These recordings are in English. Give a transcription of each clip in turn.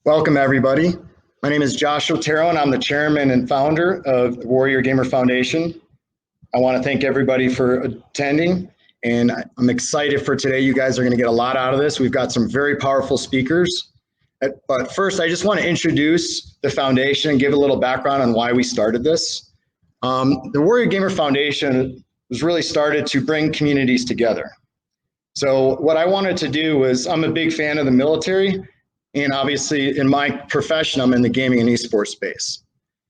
Welcome, everybody. My name is Josh Otero, and I'm the chairman and founder of the Warrior GMR Foundation. I want to thank everybody for attending, and I'm excited for today. You guys are going to get a lot out of this. We've got some very powerful speakers. But first, I just want to introduce the foundation and give a little background on why we started this. The Warrior GMR Foundation was really started to bring communities together. So what I wanted to do was, I'm a big fan of the military, and obviously in my profession, I'm in the gaming and esports space.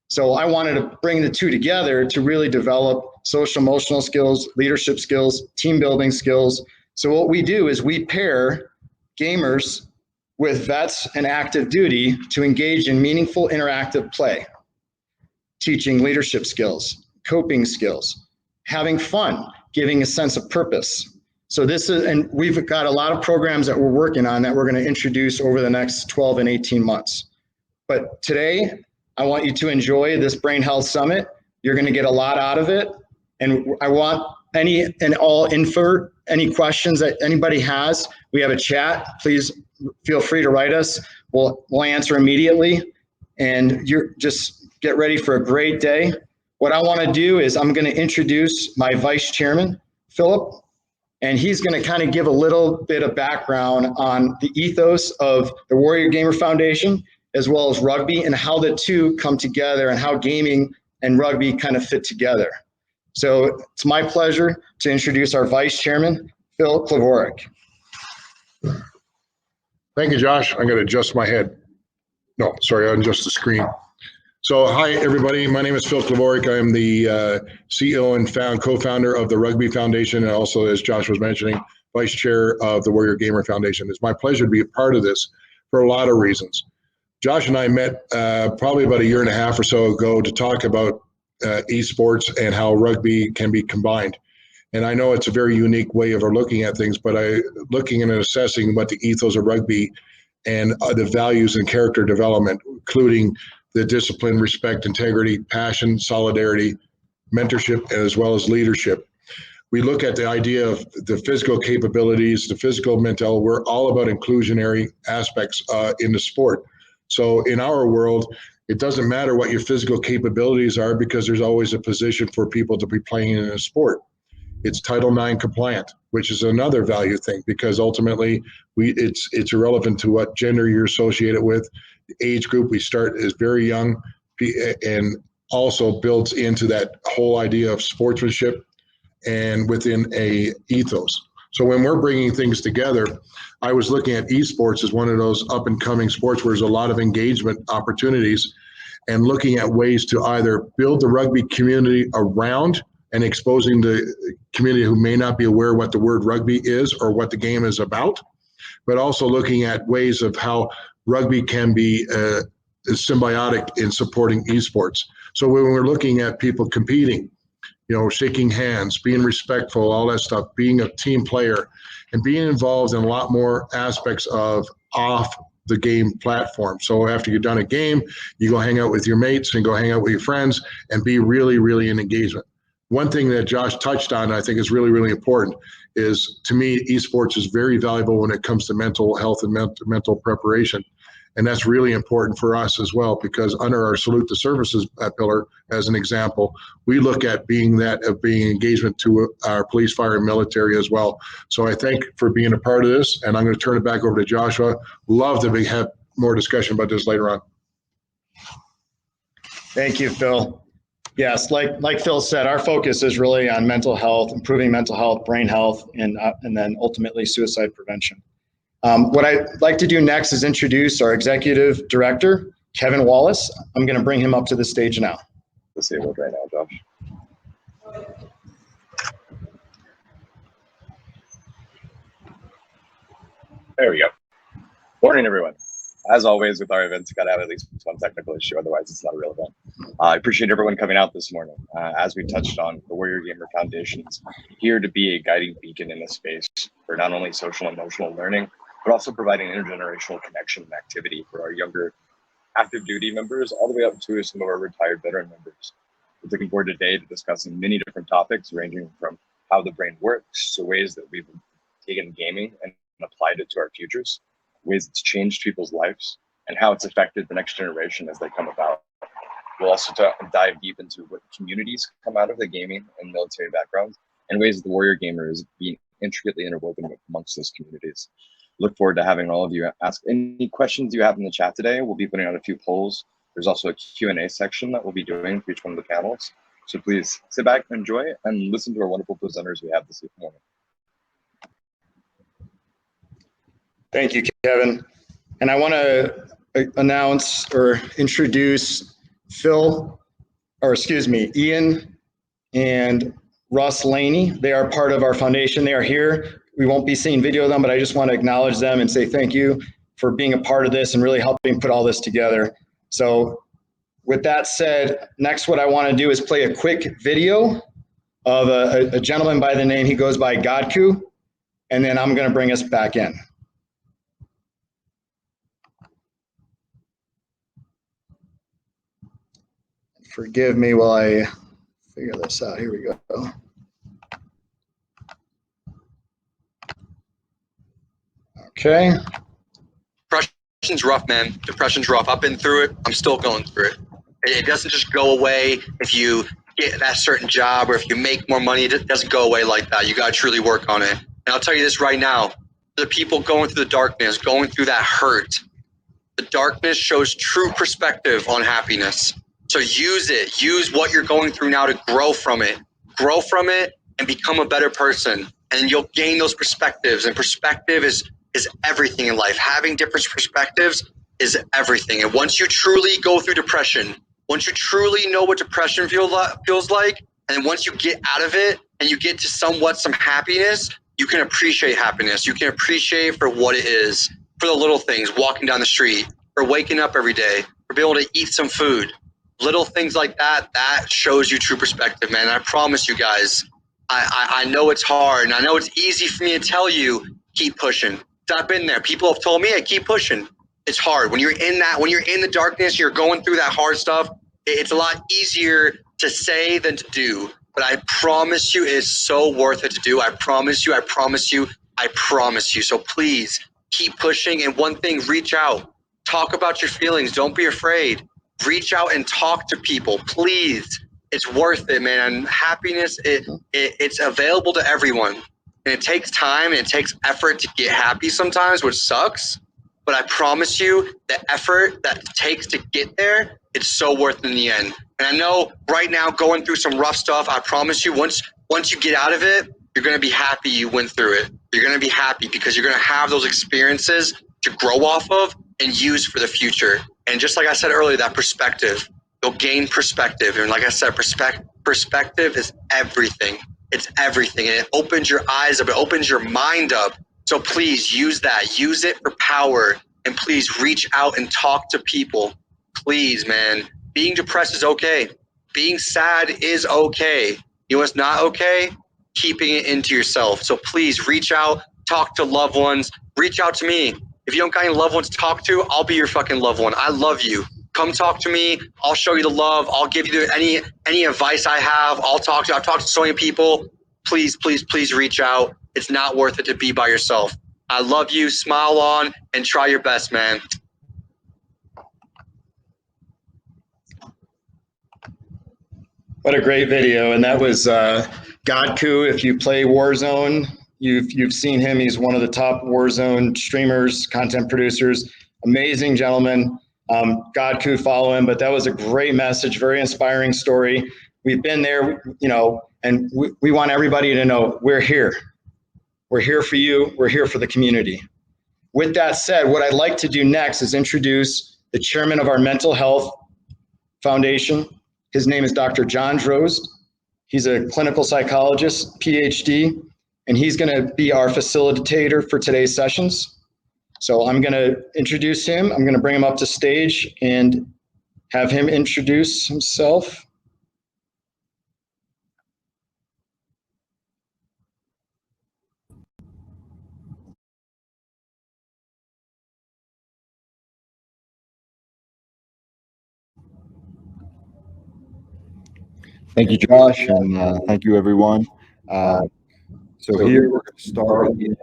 So I wanted to bring the two together to really develop social emotional skills, leadership skills, team building skills. So what we do is we pair gamers with vets and active duty to engage in meaningful interactive play, teaching leadership skills, coping skills, having fun, giving a sense of purpose. So this is, and we've got a lot of programs that we're working on that we're going to introduce over the next 12 and 18 months. But today, I want you to enjoy this Brain Health Summit. You're going to get a lot out of it. And I want any and all info, any questions that anybody has. We have a chat. Please feel free to write us. We'll answer immediately. And you're just get ready for a great day. What I want to do is I'm going to introduce my vice chairman, Philip. And he's going to kind of give a little bit of background on the ethos of the Warrior GMR Foundation, as well as rugby, and how the two come together and how gaming and rugby kind of fit together. So it's my pleasure to introduce our vice chairman, Phil Klevorick. Thank you, Josh. I'm going to adjust my head. No, sorry, I'll adjust the screen. So hi, everybody. My name is Phil Klevorick. I'm the CEO and co-founder of the Rugby Foundation, and also, as Josh was mentioning, vice chair of the Warrior GMR Foundation. It's my pleasure to be a part of this for a lot of reasons. Josh and I met probably about a year and a half or so ago to talk about esports and how rugby can be combined. And I know it's a very unique way of looking at things, but looking and assessing what the ethos of rugby and the values and character development, including the discipline, respect, integrity, passion, solidarity, mentorship, as well as leadership. We look at the idea of the physical capabilities, the physical, mental. We're all about inclusionary aspects in the sport. So in our world, it doesn't matter what your physical capabilities are, because there's always a position for people to be playing in a sport. It's Title IX compliant, which is another value thing, because ultimately it's irrelevant to what gender you're associated with. The age group we start is very young, and also builds into that whole idea of sportsmanship and within a ethos. So when we're bringing things together, I was looking at esports as one of those up and coming sports where there's a lot of engagement opportunities, and looking at ways to either build the rugby community around and exposing the community who may not be aware what the word rugby is or what the game is about, but also looking at ways of how rugby can be symbiotic in supporting esports. So when we're looking at people competing, shaking hands, being respectful, all that stuff, being a team player, and being involved in a lot more aspects of off the game platform. So after you've done a game, you go hang out with your mates and go hang out with your friends and be really, really in engagement. One thing that Josh touched on, I think is really, really important, is to me, esports is very valuable when it comes to mental health and mental preparation. And that's really important for us as well, because under our salute to services pillar, as an example, we look at being engagement to our police, fire, and military as well. So I thank you for being a part of this, and I'm going to turn it back over to Joshua. Love to have more discussion about this later on. Thank you, Phil. Yes, like Phil said, our focus is really on mental health, improving mental health, brain health, and then ultimately suicide prevention. What I'd like to do next is introduce our executive director, Kevin Wallace. I'm going to bring him up to the stage now. Disabled right now, Josh. There we go. Morning, everyone. As always, with our events, got to have at least one technical issue, otherwise it's not a real event. I appreciate everyone coming out this morning. As we touched on, the Warrior GMR Foundation is here to be a guiding beacon in this space for not only social and emotional learning, but also providing intergenerational connection and activity for our younger active duty members, all the way up to some of our retired veteran members. We're looking forward today to discussing many different topics, ranging from how the brain works to ways that we've taken gaming and applied it to our futures, ways it's changed people's lives, and how it's affected the next generation as they come about. We'll also dive deep into what communities come out of the gaming and military backgrounds and ways that the Warrior Gamer is being intricately interwoven amongst those communities. Look forward to having all of you ask any questions you have in the chat today. We'll be putting out a few polls. There's also a Q&A section that we'll be doing for each one of the panels. So please sit back, enjoy, and listen to our wonderful presenters we have this morning. Thank you, Kevin. And I want to announce or introduce Ian and Russ Laney. They are part of our foundation. They are here. We won't be seeing video of them, but I just want to acknowledge them and say thank you for being a part of this and really helping put all this together. So with that said, next what I want to do is play a quick video of a gentleman by the name, he goes by Godku, and then I'm going to bring us back in. Forgive me while I figure this out. Here we go. Okay. Depression's rough, man. Depression's rough. I've been through it. I'm still going through it. It doesn't just go away if you get that certain job or if you make more money. It doesn't go away like that. You got to truly work on it. And I'll tell you this right now. The people going through the darkness, going through that hurt, the darkness shows true perspective on happiness. So use it. Use what you're going through now to grow from it. Grow from it and become a better person. And you'll gain those perspectives. And perspective is everything in life. Having different perspectives is everything. And once you truly go through depression, once you truly know what depression feels like, and once you get out of it and you get to somewhat some happiness, you can appreciate happiness. You can appreciate it for what it is, for the little things, walking down the street, for waking up every day, for being able to eat some food. Little things like that, that shows you true perspective, man. And I promise you guys, I know it's hard, and I know it's easy for me to tell you, keep pushing. I've been there. People have told me, hey, keep pushing. It's hard. When you're in the darkness, you're going through that hard stuff, it's a lot easier to say than to do. But I promise you, it's so worth it to do. I promise you, I promise you, I promise you. So please keep pushing. And one thing, reach out. Talk about your feelings. Don't be afraid. Reach out and talk to people, please. It's worth it, man. Happiness, it's available to everyone. And it takes time and it takes effort to get happy sometimes, which sucks. But I promise you, the effort that it takes to get there, it's so worth it in the end. And I know right now going through some rough stuff, I promise you, once you get out of it, you're going to be happy you went through it. You're going to be happy because you're going to have those experiences to grow off of and use for the future. And just like I said earlier, that perspective, you'll gain perspective. And like I said, perspective is everything. It's everything. And it opens your eyes up. It opens your mind up. So please use that. Use it for power. And please reach out and talk to people. Please, man. Being depressed is okay. Being sad is okay. You know what's not okay? Keeping it into yourself. So please reach out, talk to loved ones. Reach out to me. If you don't got any loved ones to talk to, I'll be your fucking loved one. I love you. Come talk to me. I'll show you the love. I'll give you any advice I have. I've talked to so many people. Please, please, please reach out. It's not worth it to be by yourself. I love you. Smile on and try your best, man. What a great video. And that was Godku. If you play Warzone, you've seen him. He's one of the top Warzone streamers, content producers. Amazing gentleman. Godku, follow him. But that was a great message, very inspiring story. We've been there, and we want everybody to know we're here. We're here for you. We're here for the community. With that said, what I'd like to do next is introduce the chairman of our mental health foundation. His name is Dr. John Drozd. He's a clinical psychologist, PhD, and he's going to be our facilitator for today's sessions. So I'm going to introduce him. I'm going to bring him up to stage and have him introduce himself. Thank you, Josh, and thank you, everyone. So here we're going to start in,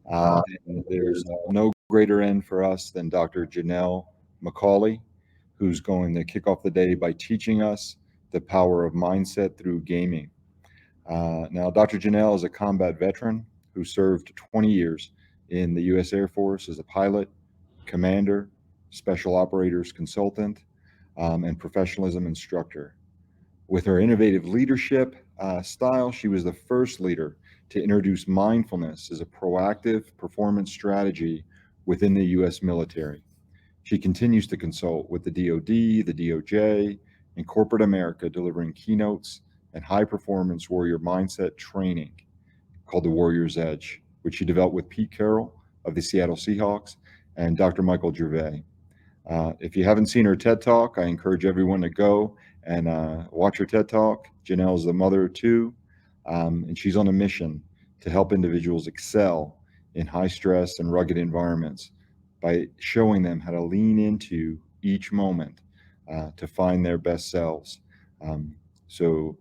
and there's no greater end for us than Dr. Jannell MacAulay, who's going to kick off the day by teaching us the power of mindset through gaming. Now, Dr. Jannell is a combat veteran who served 20 years in the U.S. Air Force as a pilot, commander, special operators consultant, and professionalism instructor. With her innovative leadership style, she was the first leader to introduce mindfulness as a proactive performance strategy within the U.S. military. She continues to consult with the DoD, the DOJ, and corporate America, delivering keynotes and high-performance warrior mindset training called the Warrior's Edge, which she developed with Pete Carroll of the Seattle Seahawks and Dr. Michael Gervais. If you haven't seen her TED Talk, I encourage everyone to go and watch her TED Talk. Jannell's the mother of two, and she's on a mission to help individuals excel in high-stress and rugged environments by showing them how to lean into each moment to find their best selves. So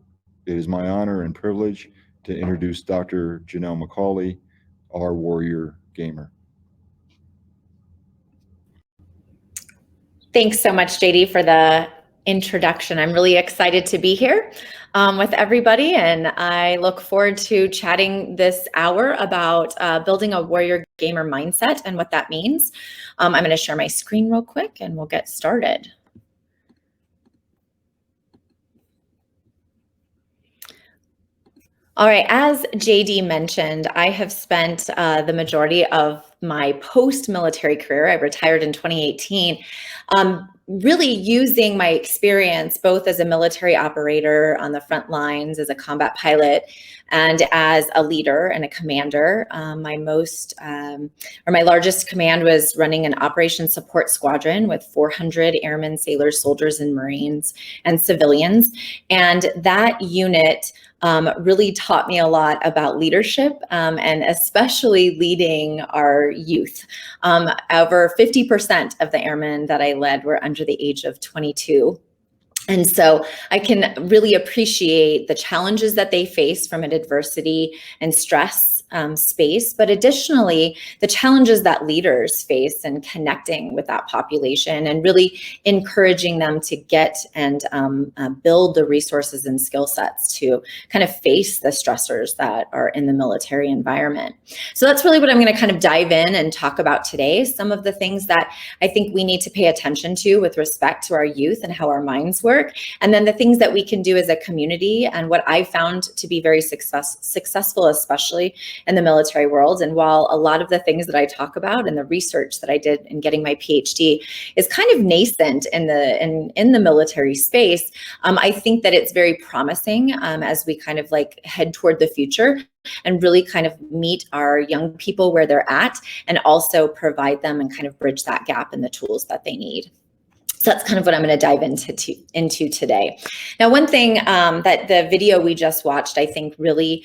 it is my honor and privilege to introduce Dr. Jannell MacAulay, our warrior gamer. Thanks so much, JD, for the introduction. I'm really excited to be here with everybody, and I look forward to chatting this hour about building a warrior gamer mindset and what that means. I'm going to share my screen real quick and we'll get started. All right, as JD mentioned, I have spent the majority of my post-military career, I retired in 2018, really using my experience both as a military operator on the front lines, as a combat pilot, and as a leader and a commander. My largest command was running an operations support squadron with 400 airmen, sailors, soldiers, and Marines and civilians. And that unit really taught me a lot about leadership and especially leading our youth. Over 50% of the airmen that I led were under the age of 22. And so I can really appreciate the challenges that they face from an adversity and stress space, but additionally, the challenges that leaders face in connecting with that population and really encouraging them to get and build the resources and skill sets to kind of face the stressors that are in the military environment. So that's really what I'm going to kind of dive in and talk about today. Some of the things that I think we need to pay attention to with respect to our youth and how our minds work, and then the things that we can do as a community and what I found to be very successful, especially in the military world. And while a lot of the things that I talk about and the research that I did in getting my PhD is kind of nascent in the military space, I think that it's very promising as we kind of like head toward the future and really kind of meet our young people where they're at and also provide them and kind of bridge that gap in the tools that they need. So that's kind of what I'm going to dive into today. Now, one thing that the video we just watched, I think really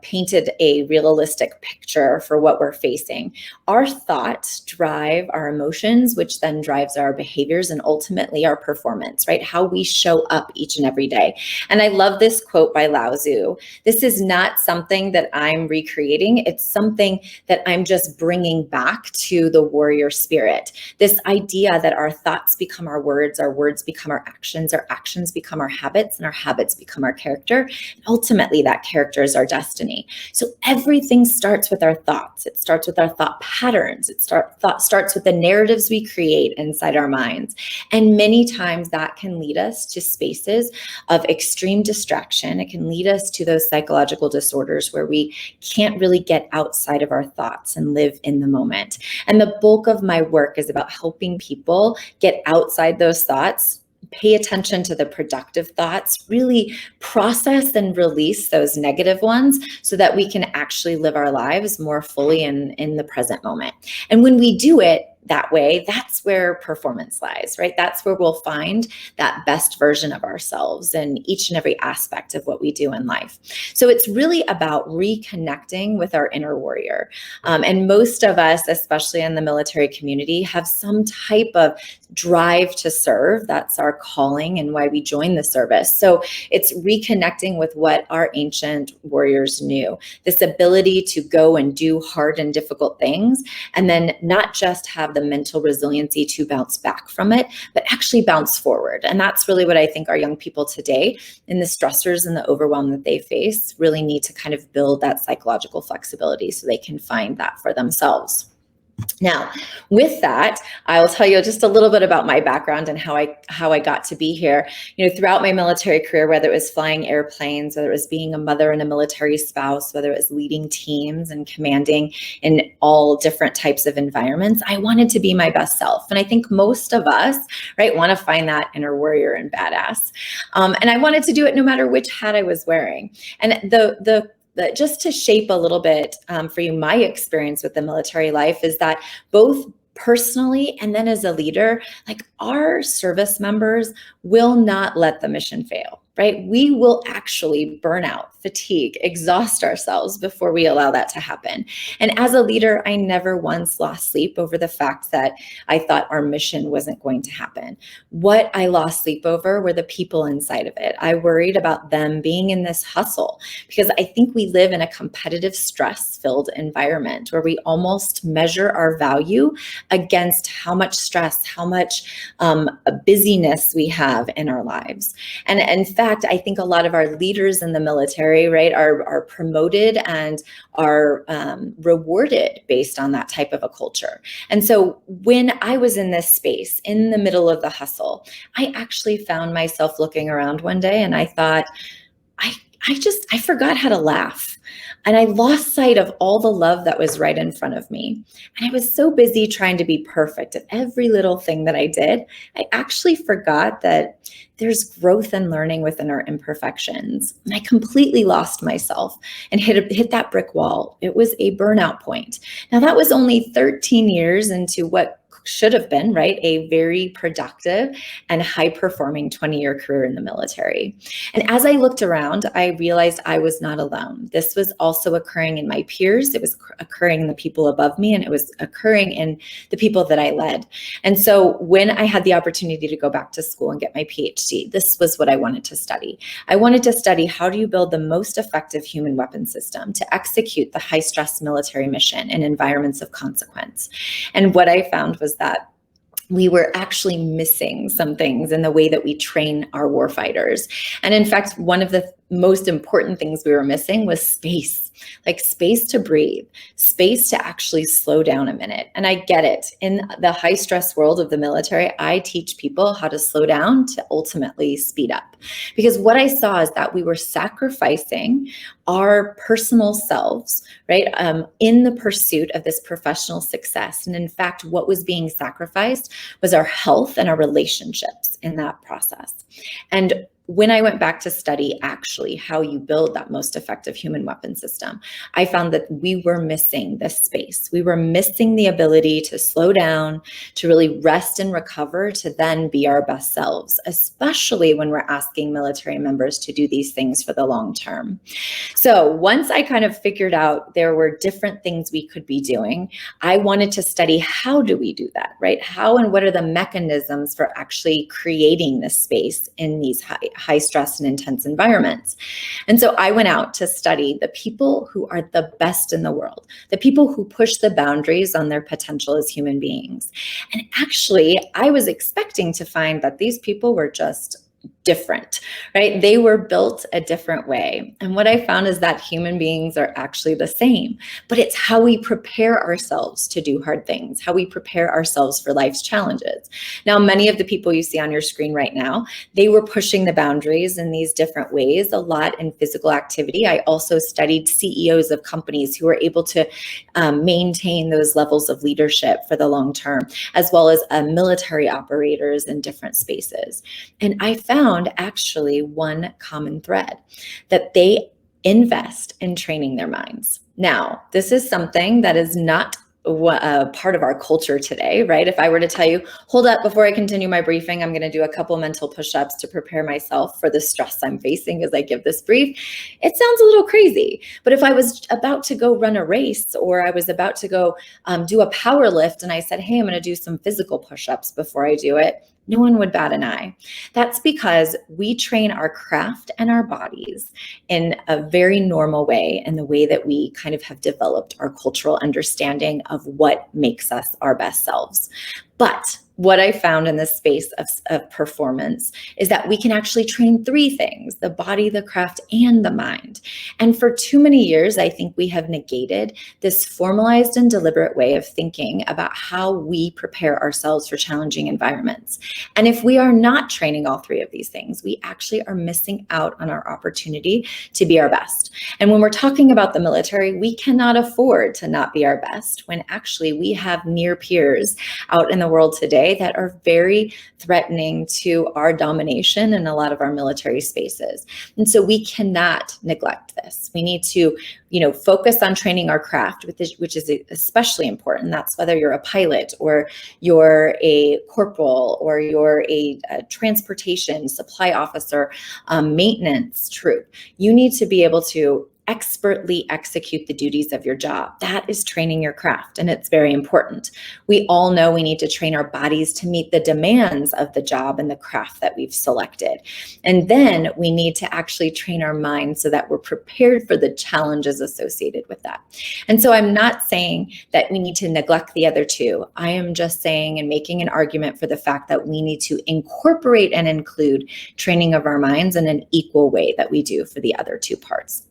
painted a realistic picture for what we're facing. Our thoughts drive our emotions, which then drives our behaviors and ultimately our performance, right? How we show up each and every day. And I love this quote by Lao Tzu. This is not something that I'm recreating. It's something that I'm just bringing back to the warrior spirit. This idea that our thoughts become our words become our actions become our habits, and our habits become our character. And ultimately, that character is our destiny. So everything starts with our thoughts. It starts with our thought patterns. It starts with the narratives we create inside our minds. And many times that can lead us to spaces of extreme distraction. It can lead us to those psychological disorders where we can't really get outside of our thoughts and live in the moment. And the bulk of my work is about helping people get outside those thoughts, pay attention to the productive thoughts, really process and release those negative ones so that we can actually live our lives more fully in the present moment. And when we do it, that way, that's where performance lies, right? That's where we'll find that best version of ourselves in each and every aspect of what we do in life. So it's really about reconnecting with our inner warrior. And most of us, especially in the military community, have some type of drive to serve. That's our calling and why we join the service. So it's reconnecting with what our ancient warriors knew, this ability to go and do hard and difficult things, and then not just have the mental resiliency to bounce back from it, but actually bounce forward. And that's really what I think our young people today, in the stressors and the overwhelm that they face, really need to kind of build that psychological flexibility so they can find that for themselves. Now, with that, I'll tell you just a little bit about my background and how I got to be here. You know, throughout my military career, whether it was flying airplanes, whether it was being a mother and a military spouse, whether it was leading teams and commanding in all different types of environments, I wanted to be my best self. And I think most of us, right, want to find that inner warrior and badass. And I wanted to do it no matter which hat I was wearing. And just to shape a little bit for you, my experience with the military life is that both personally and then as a leader, like our service members will not let the mission fail, right? We will actually burn out, fatigue, exhaust ourselves before we allow that to happen. And as a leader, I never once lost sleep over the fact that I thought our mission wasn't going to happen. What I lost sleep over were the people inside of it. I worried about them being in this hustle because I think we live in a competitive, stress-filled environment where we almost measure our value against how much stress, how much busyness we have in our lives. And in fact, I think a lot of our leaders in the military, right, are promoted and are rewarded based on that type of a culture. And so when I was in this space, in the middle of the hustle, I actually found myself looking around one day and I thought, I forgot how to laugh. And I lost sight of all the love that was right in front of me. And I was so busy trying to be perfect at every little thing that I did, I actually forgot that there's growth and learning within our imperfections. And I completely lost myself and hit that brick wall. It was a burnout point. Now that was only 13 years into what should have been, right, a very productive and high-performing 20-year career in the military. And as I looked around, I realized I was not alone. This was also occurring in my peers. It was occurring in the people above me, and it was occurring in the people that I led. And so when I had the opportunity to go back to school and get my PhD, this was what I wanted to study. I wanted to study how do you build the most effective human weapon system to execute the high-stress military mission in environments of consequence. And what I found was that we were actually missing some things in the way that we train our warfighters. And in fact, one of the most important things we were missing was space, like space to breathe, space to actually slow down a minute. And I get it. In the high stress world of the military, I teach people how to slow down to ultimately speed up. Because what I saw is that we were sacrificing our personal selves, right, in the pursuit of this professional success. And in fact, what was being sacrificed was our health and our relationships in that process. And when I went back to study actually how you build that most effective human weapon system, I found that we were missing this space. We were missing the ability to slow down, to really rest and recover, to then be our best selves, especially when we're asking military members to do these things for the long term. So once I kind of figured out there were different things we could be doing, I wanted to study how do we do that, right? How and what are the mechanisms for actually creating this space in these high stress and intense environments. And so I went out to study the people who are the best in the world, the people who push the boundaries on their potential as human beings. And actually, I was expecting to find that these people were just different, right? They were built a different way. And what I found is that human beings are actually the same, but it's how we prepare ourselves to do hard things, how we prepare ourselves for life's challenges. Now, many of the people you see on your screen right now, they were pushing the boundaries in these different ways, a lot in physical activity. I also studied CEOs of companies who were able to maintain those levels of leadership for the long term, as well as military operators in different spaces. And I found actually one common thread, that they invest in training their minds. Now, this is something that is not part of our culture today, right? If I were to tell you, hold up, before I continue my briefing, I'm going to do a couple mental push-ups to prepare myself for the stress I'm facing as I give this brief, it sounds a little crazy. But if I was about to go run a race, or I was about to go do a power lift, and I said, hey, I'm going to do some physical push-ups before I do it, no one would bat an eye. That's because we train our craft and our bodies in a very normal way, in the way that we kind of have developed our cultural understanding of what makes us our best selves. But what I found in this space of performance is that we can actually train three things: the body, the craft, and the mind. And for too many years, I think we have negated this formalized and deliberate way of thinking about how we prepare ourselves for challenging environments. And if we are not training all three of these things, we actually are missing out on our opportunity to be our best. And when we're talking about the military, we cannot afford to not be our best, when actually we have near peers out in the world today that are very threatening to our domination in a lot of our military spaces. And so we cannot neglect this. We need to, focus on training our craft, which is especially important. That's whether you're a pilot, or you're a corporal, or you're a transportation supply officer, maintenance troop. You need to be able to expertly execute the duties of your job. That is training your craft, and it's very important. We all know we need to train our bodies to meet the demands of the job and the craft that we've selected. And then we need to actually train our minds so that we're prepared for the challenges associated with that. And so I'm not saying that we need to neglect the other two. I am just saying and making an argument for the fact that we need to incorporate and include training of our minds in an equal way that we do for the other two parts.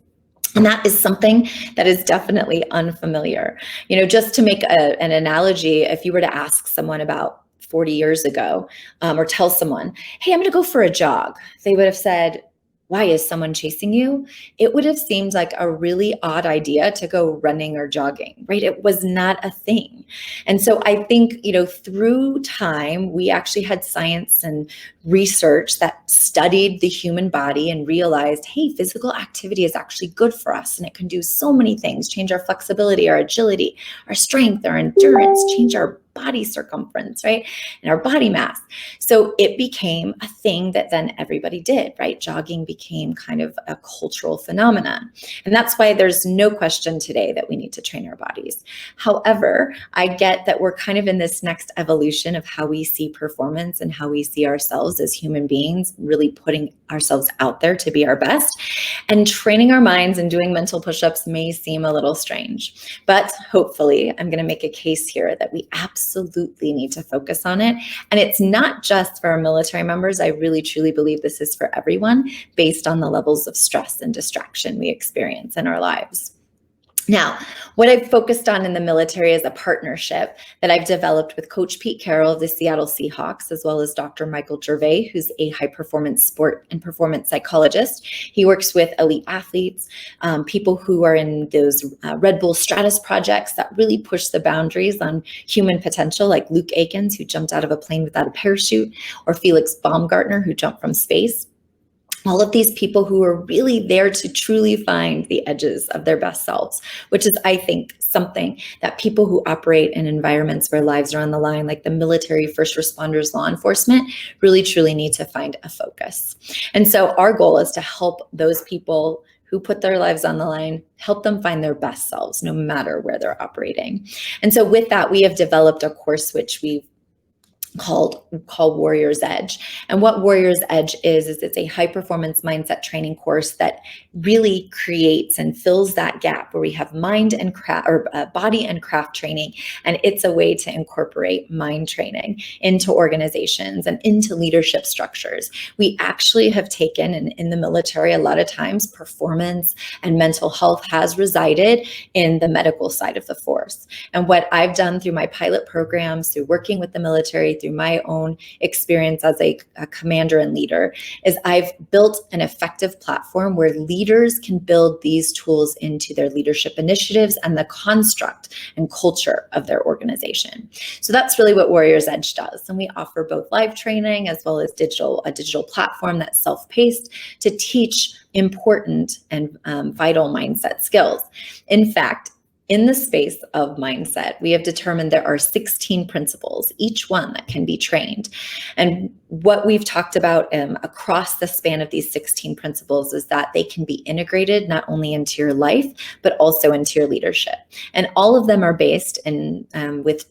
And that is something that is definitely unfamiliar. Just to make an analogy, if you were to ask someone about 40 years ago, or tell someone, hey, I'm going to go for a jog, they would have said, why, is someone chasing you? It would have seemed like a really odd idea to go running or jogging, right? It was not a thing. And so I think, through time, we actually had science and research that studied the human body and realized, hey, physical activity is actually good for us. And it can do so many things: change our flexibility, our agility, our strength, our endurance, change our body circumference, right? And our body mass. So it became a thing that then everybody did, right? Jogging became kind of a cultural phenomenon. And that's why there's no question today that we need to train our bodies. However, I get that we're kind of in this next evolution of how we see performance and how we see ourselves as human beings, really putting ourselves out there to be our best. And training our minds and doing mental push-ups may seem a little strange, but hopefully I'm going to make a case here that we absolutely need to focus on it. And it's not just for our military members. I really, truly believe this is for everyone, based on the levels of stress and distraction we experience in our lives. Now, what I've focused on in the military is a partnership that I've developed with Coach Pete Carroll of the Seattle Seahawks, as well as Dr. Michael Gervais, who's a high-performance sport and performance psychologist. He works with elite athletes, people who are in those Red Bull Stratus projects that really push the boundaries on human potential, like Luke Aikens, who jumped out of a plane without a parachute, or Felix Baumgartner, who jumped from space. All of these people who are really there to truly find the edges of their best selves, which is, I think, something that people who operate in environments where lives are on the line, like the military, first responders, law enforcement, really truly need to find a focus. And so our goal is to help those people who put their lives on the line, help them find their best selves, no matter where they're operating. And so with that, we have developed a course which we've called Warrior's Edge. And what Warrior's Edge is it's a high performance mindset training course that really creates and fills that gap where we have mind and craft, or body and craft training. And it's a way to incorporate mind training into organizations and into leadership structures. We actually have taken, and in the military, a lot of times performance and mental health has resided in the medical side of the force. And what I've done through my pilot programs, through working with the military, through my own experience as a commander and leader, is I've built an effective platform where leaders can build these tools into their leadership initiatives and the construct and culture of their organization. So that's really what Warrior's Edge does. And we offer both live training as well as a digital platform that's self-paced to teach important and vital mindset skills. In fact, in the space of mindset, we have determined there are 16 principles, each one that can be trained. And what we've talked about across the span of these 16 principles is that they can be integrated not only into your life, but also into your leadership. And all of them are based in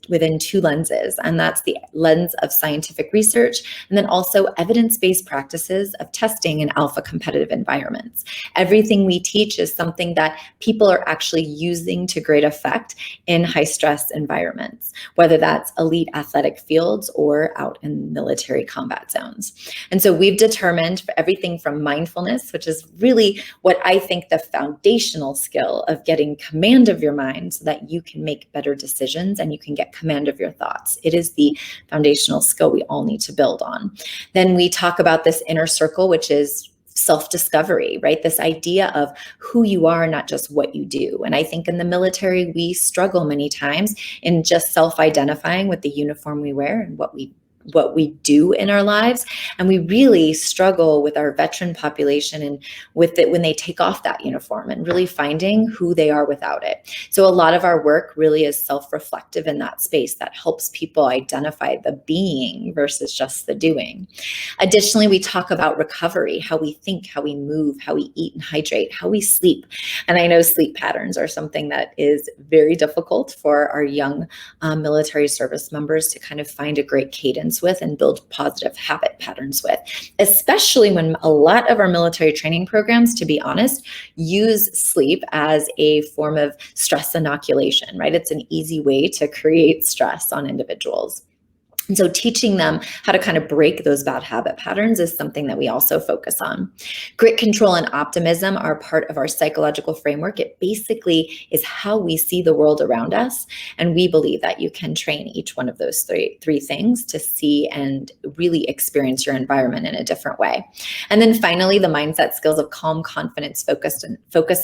within two lenses, and that's the lens of scientific research, and then also evidence-based practices of testing in alpha competitive environments. Everything we teach is something that people are actually using to great effect in high stress environments, whether that's elite athletic fields or out in military combat zones. And so we've determined for everything from mindfulness, which is really what I think the foundational skill of getting command of your mind so that you can make better decisions and you can get command of your thoughts. It is the foundational skill we all need to build on. Then we talk about this inner circle, which is self-discovery, right? This idea of who you are, not just what you do. And I think in the military, we struggle many times in just self-identifying with the uniform we wear and what we do in our lives. And we really struggle with our veteran population and with it when they take off that uniform and really finding who they are without it. So a lot of our work really is self-reflective in that space that helps people identify the being versus just the doing. Additionally, we talk about recovery, how we think, how we move, how we eat and hydrate, how we sleep. And I know sleep patterns are something that is very difficult for our young military service members to kind of find a great cadence with and build positive habit patterns with, especially when a lot of our military training programs, to be honest, use sleep as a form of stress inoculation, right? It's an easy way to create stress on individuals. And so teaching them how to kind of break those bad habit patterns is something that we also focus on. Grit, control, and optimism are part of our psychological framework. It basically is how we see the world around us. And we believe that you can train each one of those three things to see and really experience your environment in a different way. And then finally, the mindset skills of calm, confidence, focus,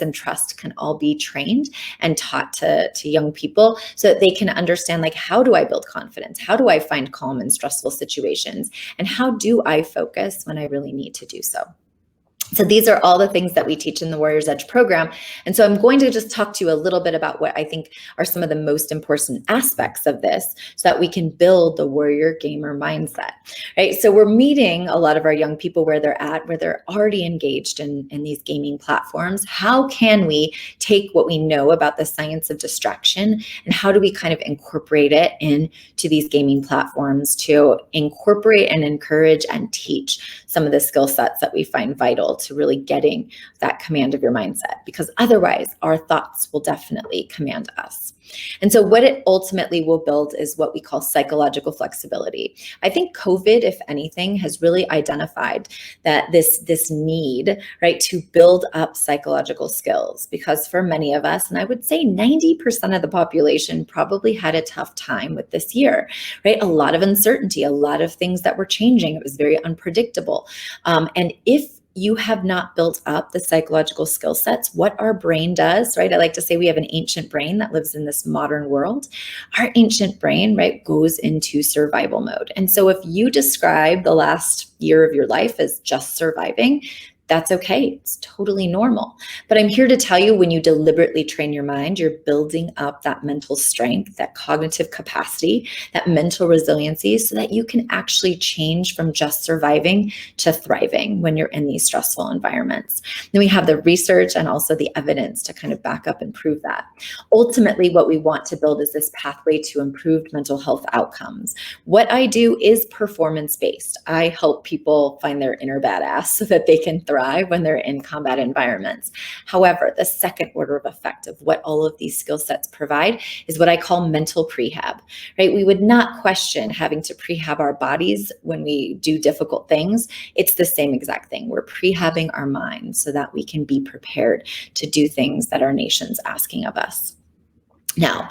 and trust can all be trained and taught to young people so that they can understand, like, how do I build confidence? How do I find calm in stressful situations? And how do I focus when I really need to do so? So these are all the things that we teach in the Warrior's Edge program. And so I'm going to just talk to you a little bit about what I think are some of the most important aspects of this so that we can build the warrior gamer mindset, right? So we're meeting a lot of our young people where they're at, where they're already engaged in these gaming platforms. How can we take what we know about the science of distraction and how do we kind of incorporate it into these gaming platforms to incorporate and encourage and teach some of the skill sets that we find vital to really getting that command of your mindset, because otherwise our thoughts will definitely command us. And so what it ultimately will build is what we call psychological flexibility. I think COVID, if anything, has really identified that this need, right, to build up psychological skills, because for many of us, and I would say 90% of the population probably had a tough time with this year, right? A lot of uncertainty, a lot of things that were changing. It was very unpredictable. And if you have not built up the psychological skill sets, what our brain does, right? I like to say we have an ancient brain that lives in this modern world. Our ancient brain, right, goes into survival mode. And so if you describe the last year of your life as just surviving, that's okay. It's totally normal. But I'm here to tell you, when you deliberately train your mind, you're building up that mental strength, that cognitive capacity, that mental resiliency, so that you can actually change from just surviving to thriving when you're in these stressful environments. Then we have the research and also the evidence to kind of back up and prove that. Ultimately, what we want to build is this pathway to improved mental health outcomes. What I do is performance-based. I help people find their inner badass so that they can thrive when they're in combat environments. However, the second order of effect of what all of these skill sets provide is what I call mental prehab, right? We would not question having to prehab our bodies when we do difficult things. It's the same exact thing. We're prehabbing our minds so that we can be prepared to do things that our nation's asking of us. Now,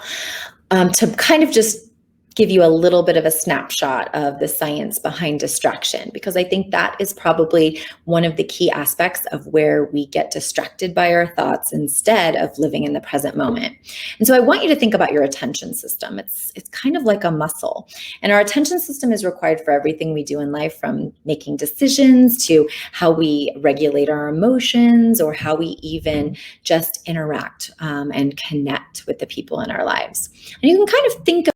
to kind of just give you a little bit of a snapshot of the science behind distraction, because I think that is probably one of the key aspects of where we get distracted by our thoughts instead of living in the present moment. And so I want you to think about your attention system. It's kind of like a muscle, and our attention system is required for everything we do in life, from making decisions to how we regulate our emotions, or how we even just interact and connect with the people in our lives. And you can kind of think of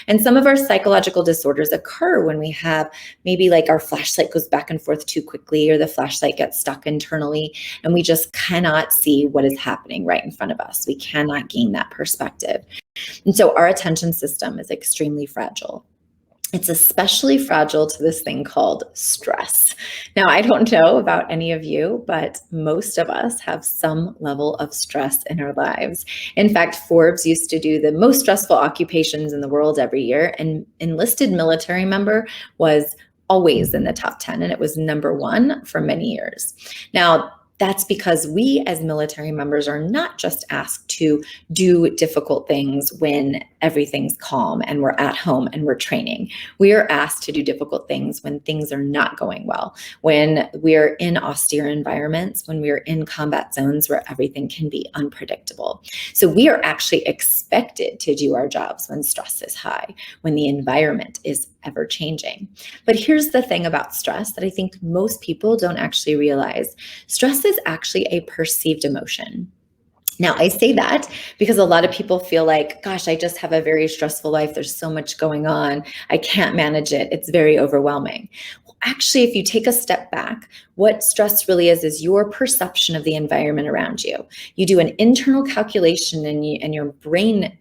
And some of our psychological disorders occur when we have maybe like our flashlight goes back and forth too quickly, or the flashlight gets stuck internally, and we just cannot see what is happening right in front of us. We cannot gain that perspective. And so our attention system is extremely fragile. It's especially fragile to this thing called stress. Now, I don't know about any of you, but most of us have some level of stress in our lives. In fact, Forbes used to do the most stressful occupations in the world every year, and enlisted military member was always in the top 10, and it was number 1 for many years. Now, that's because we as military members are not just asked to do difficult things when everything's calm and we're at home and we're training. We are asked to do difficult things when things are not going well, when we're in austere environments, when we're in combat zones where everything can be unpredictable. So we are actually expected to do our jobs when stress is high, when the environment is ever changing. But here's the thing about stress that I think most people don't actually realize. Stress is actually a perceived emotion. Now, I say that because a lot of people feel like, gosh, I just have a very stressful life. There's so much going on. I can't manage it. It's very overwhelming. Well, actually, if you take a step back, what stress really is your perception of the environment around you. You do an internal calculation, and your brain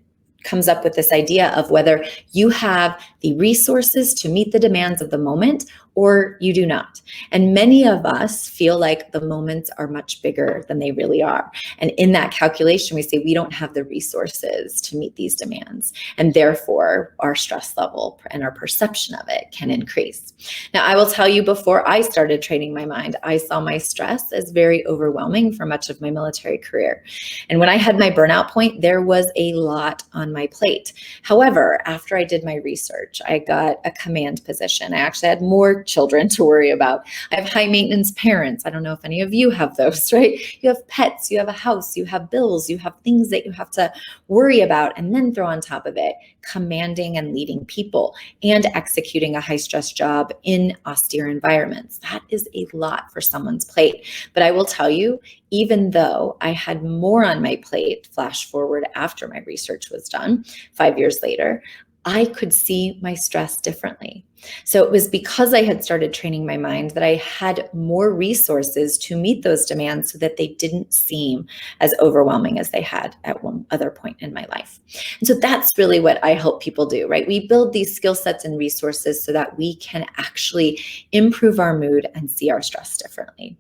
comes up with this idea of whether you have the resources to meet the demands of the moment or you do not. And many of us feel like the moments are much bigger than they really are. And in that calculation, we say we don't have the resources to meet these demands. And therefore, our stress level and our perception of it can increase. Now, I will tell you, before I started training my mind, I saw my stress as very overwhelming for much of my military career. And when I had my burnout point, there was a lot on my plate. However, after I did my research, I got a command position. I actually had more children to worry about. I have high maintenance parents. I don't know if any of you have those, right? You have pets, you have a house, you have bills, you have things that you have to worry about, and then throw on top of it commanding and leading people and executing a high stress job in austere environments. That is a lot for someone's plate. But I will tell you, even though I had more on my plate, flash forward after my research was done, 5 years later, I could see my stress differently. So it was because I had started training my mind that I had more resources to meet those demands so that they didn't seem as overwhelming as they had at one other point in my life. And so that's really what I help people do, right? We build these skill sets and resources so that we can actually improve our mood and see our stress differently.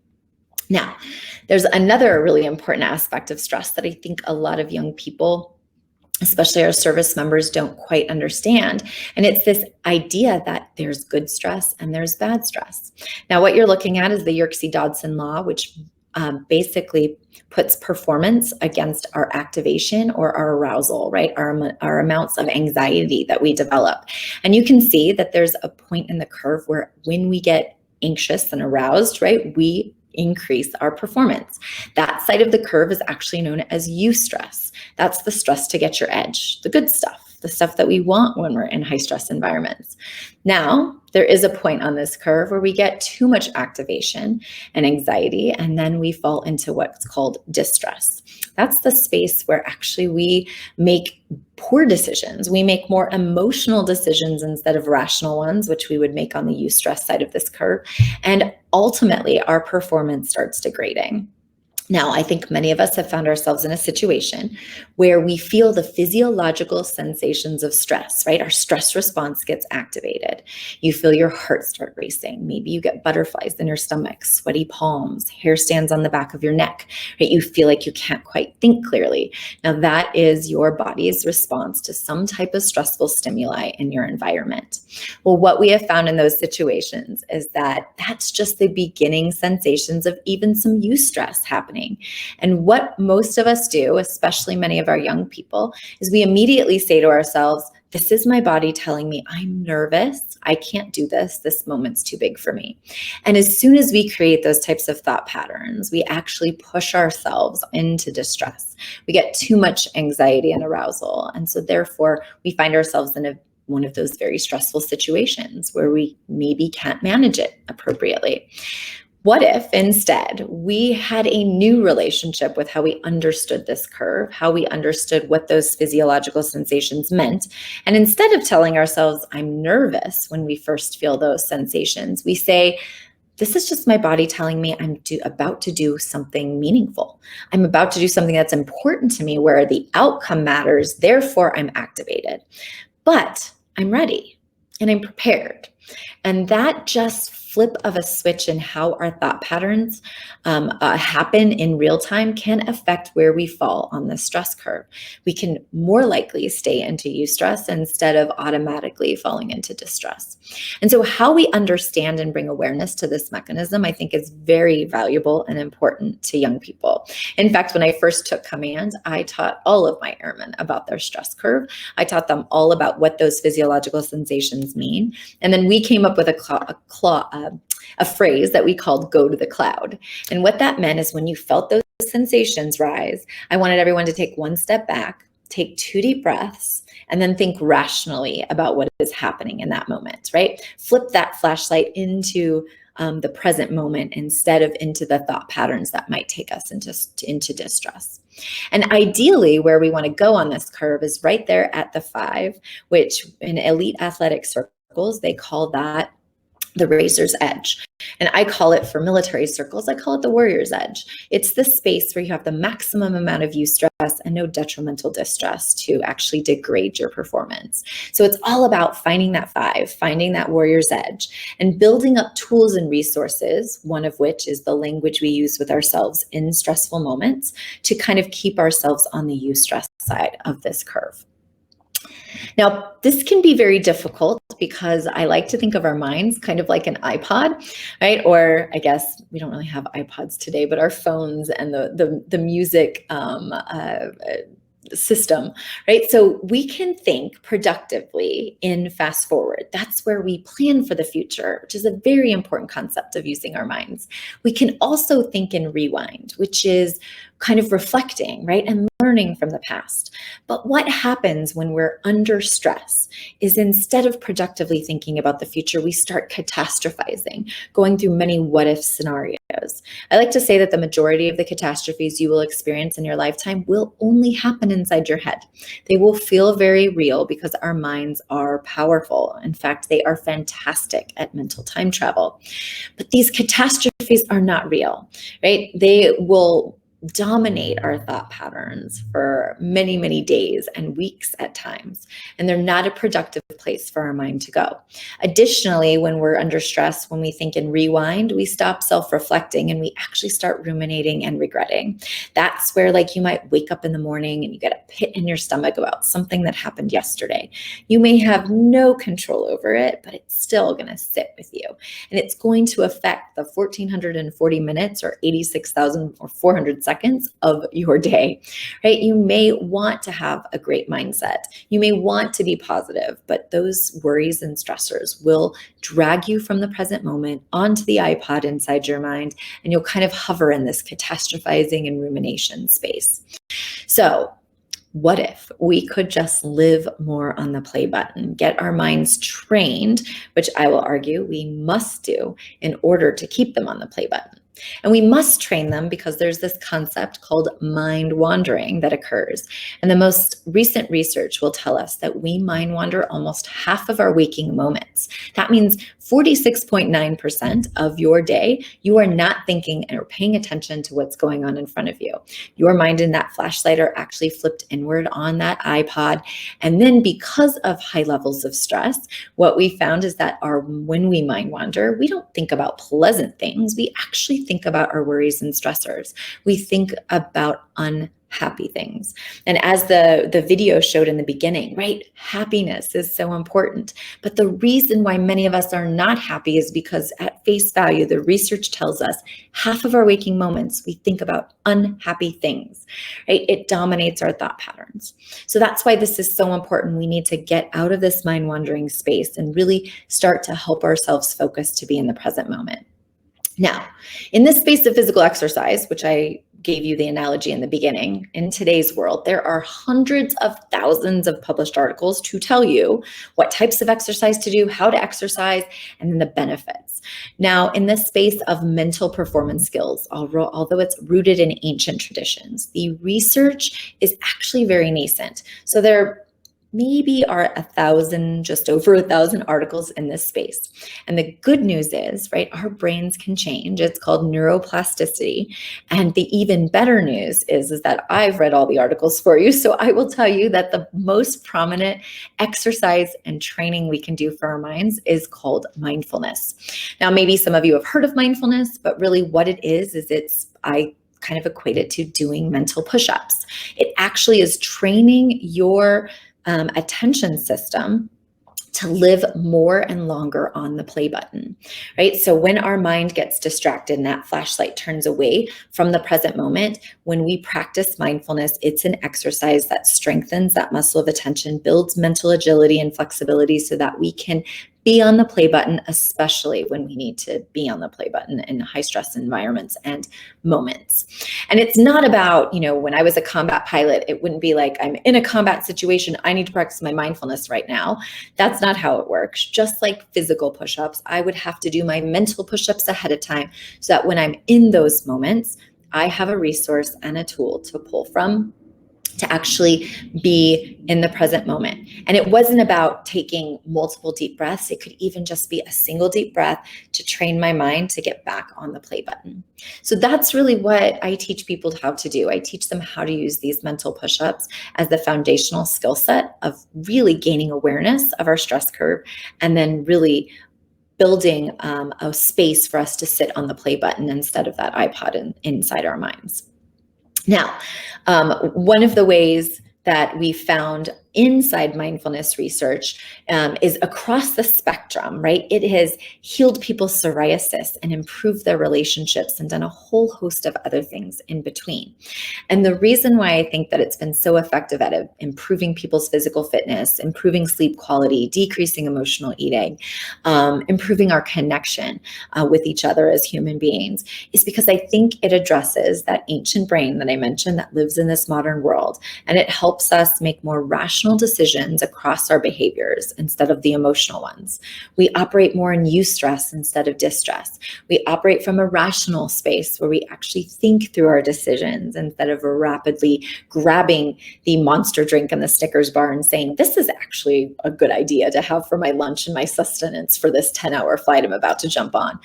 Now, there's another really important aspect of stress that I think a lot of young people, especially our service members, don't quite understand. And it's this idea that there's good stress and there's bad stress. Now, what you're looking at is the Yerkes-Dodson law, which basically puts performance against our activation or our arousal, right? Our amounts of anxiety that we develop. And you can see that there's a point in the curve where when we get anxious and aroused, right, we increase our performance. That side of the curve is actually known as eustress. That's the stress to get your edge, the good stuff, the stuff that we want when we're in high stress environments. Now, there is a point on this curve where we get too much activation and anxiety, and then we fall into what's called distress. That's the space where actually we make poor decisions. We make more emotional decisions instead of rational ones, which we would make on the eustress side of this curve. And ultimately, our performance starts degrading. Now, I think many of us have found ourselves in a situation where we feel the physiological sensations of stress, right? Our stress response gets activated. You feel your heart start racing. Maybe you get butterflies in your stomach, sweaty palms, hair stands on the back of your neck, right? You feel like you can't quite think clearly. Now, that is your body's response to some type of stressful stimuli in your environment. Well, what we have found in those situations is that that's just the beginning sensations of even some eustress happening. And what most of us do, especially many of our young people, is we immediately say to ourselves, this is my body telling me I'm nervous. I can't do this. This moment's too big for me. And as soon as we create those types of thought patterns, we actually push ourselves into distress. We get too much anxiety and arousal. And so therefore, we find ourselves in one of those very stressful situations where we maybe can't manage it appropriately. What if instead we had a new relationship with how we understood this curve, how we understood what those physiological sensations meant, and instead of telling ourselves, I'm nervous when we first feel those sensations, we say, this is just my body telling me I'm about to do something meaningful. I'm about to do something that's important to me where the outcome matters, therefore I'm activated. But I'm ready and I'm prepared. And that just flip of a switch in how our thought patterns happen in real time can affect where we fall on the stress curve. We can more likely stay into eustress instead of automatically falling into distress. And so how we understand and bring awareness to this mechanism, I think, is very valuable and important to young people. In fact, when I first took command, I taught all of my airmen about their stress curve. I taught them all about what those physiological sensations mean. And then we came up with a phrase that we called go to the cloud. And what that meant is when you felt those sensations rise, I wanted everyone to take one step back, take 2 deep breaths, and then think rationally about what is happening in that moment, right? Flip that flashlight into the present moment instead of into the thought patterns that might take us into distress. And ideally, where we want to go on this curve is right there at the 5, which in elite athletic circles, they call that the razor's edge. And I call it, for military circles, I call it the warrior's edge. It's the space where you have the maximum amount of eustress and no detrimental distress to actually degrade your performance. So it's all about finding that 5, finding that warrior's edge, and building up tools and resources, one of which is the language we use with ourselves in stressful moments to kind of keep ourselves on the eustress side of this curve. Now, this can be very difficult because I like to think of our minds kind of like an iPod, right? Or I guess we don't really have iPods today, but our phones and the music system, right? So we can think productively in fast forward. That's where we plan for the future, which is a very important concept of using our minds. We can also think in rewind, which is kind of reflecting, right? And learning from the past. But what happens when we're under stress is instead of productively thinking about the future, we start catastrophizing, going through many what if scenarios. I like to say that the majority of the catastrophes you will experience in your lifetime will only happen inside your head. They will feel very real because our minds are powerful. In fact, they are fantastic at mental time travel. But these catastrophes are not real, right? They will dominate our thought patterns for many, many days and weeks at times. And they're not a productive place for our mind to go. Additionally, when we're under stress, when we think in rewind, we stop self-reflecting and we actually start ruminating and regretting. That's where, like, you might wake up in the morning and you get a pit in your stomach about something that happened yesterday. You may have no control over it, but it's still going to sit with you. And it's going to affect the 1,440 minutes or 86,400 seconds of your day, right? You may want to have a great mindset. You may want to be positive, but those worries and stressors will drag you from the present moment onto the iPod inside your mind, and you'll kind of hover in this catastrophizing and rumination space. So what if we could just live more on the play button, get our minds trained, which I will argue we must do in order to keep them on the play button. And we must train them because there's this concept called mind wandering that occurs. And the most recent research will tell us that we mind wander almost half of our waking moments. That means 46.9% of your day, you are not thinking or paying attention to what's going on in front of you. Your mind and that flashlight are actually flipped inward on that iPod. And then because of high levels of stress, what we found is that when we mind wander, we don't think about pleasant things. We actually think about our worries and stressors. We think about unhappy things. And as the video showed in the beginning, right? Happiness is so important. But the reason why many of us are not happy is because at face value, the research tells us half of our waking moments, we think about unhappy things, right? It dominates our thought patterns. So that's why this is so important. We need to get out of this mind wandering space and really start to help ourselves focus to be in the present moment. Now, in this space of physical exercise, which I gave you the analogy in the beginning, in today's world, there are hundreds of thousands of published articles to tell you what types of exercise to do, how to exercise, and then the benefits. Now, in this space of mental performance skills, although it's rooted in ancient traditions, the research is actually very nascent. So there maybe are just over 1,000 articles in this space. And the good news is, right, our brains can change. It's called neuroplasticity. And the even better news is that I've read all the articles for you. So I will tell you that the most prominent exercise and training we can do for our minds is mindfulness. Now, maybe some of you have heard of mindfulness, but really what it is I kind of equate it to doing mental push-ups. It actually is training your attention system to live more and longer on the play button, right? So when our mind gets distracted and that flashlight turns away from the present moment, when we practice mindfulness, it's an exercise that strengthens that muscle of attention, builds mental agility and flexibility so that we can be on the play button, especially when we need to be on the play button in high stress environments and moments. And it's not about, when I was a combat pilot, it wouldn't be like, I'm in a combat situation, I need to practice my mindfulness right now. That's not how it works. Just like physical push-ups, I would have to do my mental push-ups ahead of time so that when I'm in those moments, I have a resource and a tool to pull from to actually be in the present moment. And it wasn't about taking multiple deep breaths. It could even just be a single deep breath to train my mind to get back on the play button. So that's really what I teach people how to do. I teach them how to use these mental push-ups as the foundational skill set of really gaining awareness of our stress curve and then really building a space for us to sit on the play button instead of that iPod inside our minds. Now, one of the ways that we found inside mindfulness research is across the spectrum, right? It has healed people's psoriasis and improved their relationships and done a whole host of other things in between. And the reason why I think that it's been so effective at improving people's physical fitness, improving sleep quality, decreasing emotional eating, improving our connection with each other as human beings is because I think it addresses that ancient brain that I mentioned that lives in this modern world. And it helps us make more rational decisions across our behaviors instead of the emotional ones. We operate more in eustress instead of distress. We operate from a rational space where we actually think through our decisions instead of rapidly grabbing the Monster drink and the Snickers bar and saying, this is actually a good idea to have for my lunch and my sustenance for this 10-hour flight I'm about to jump on.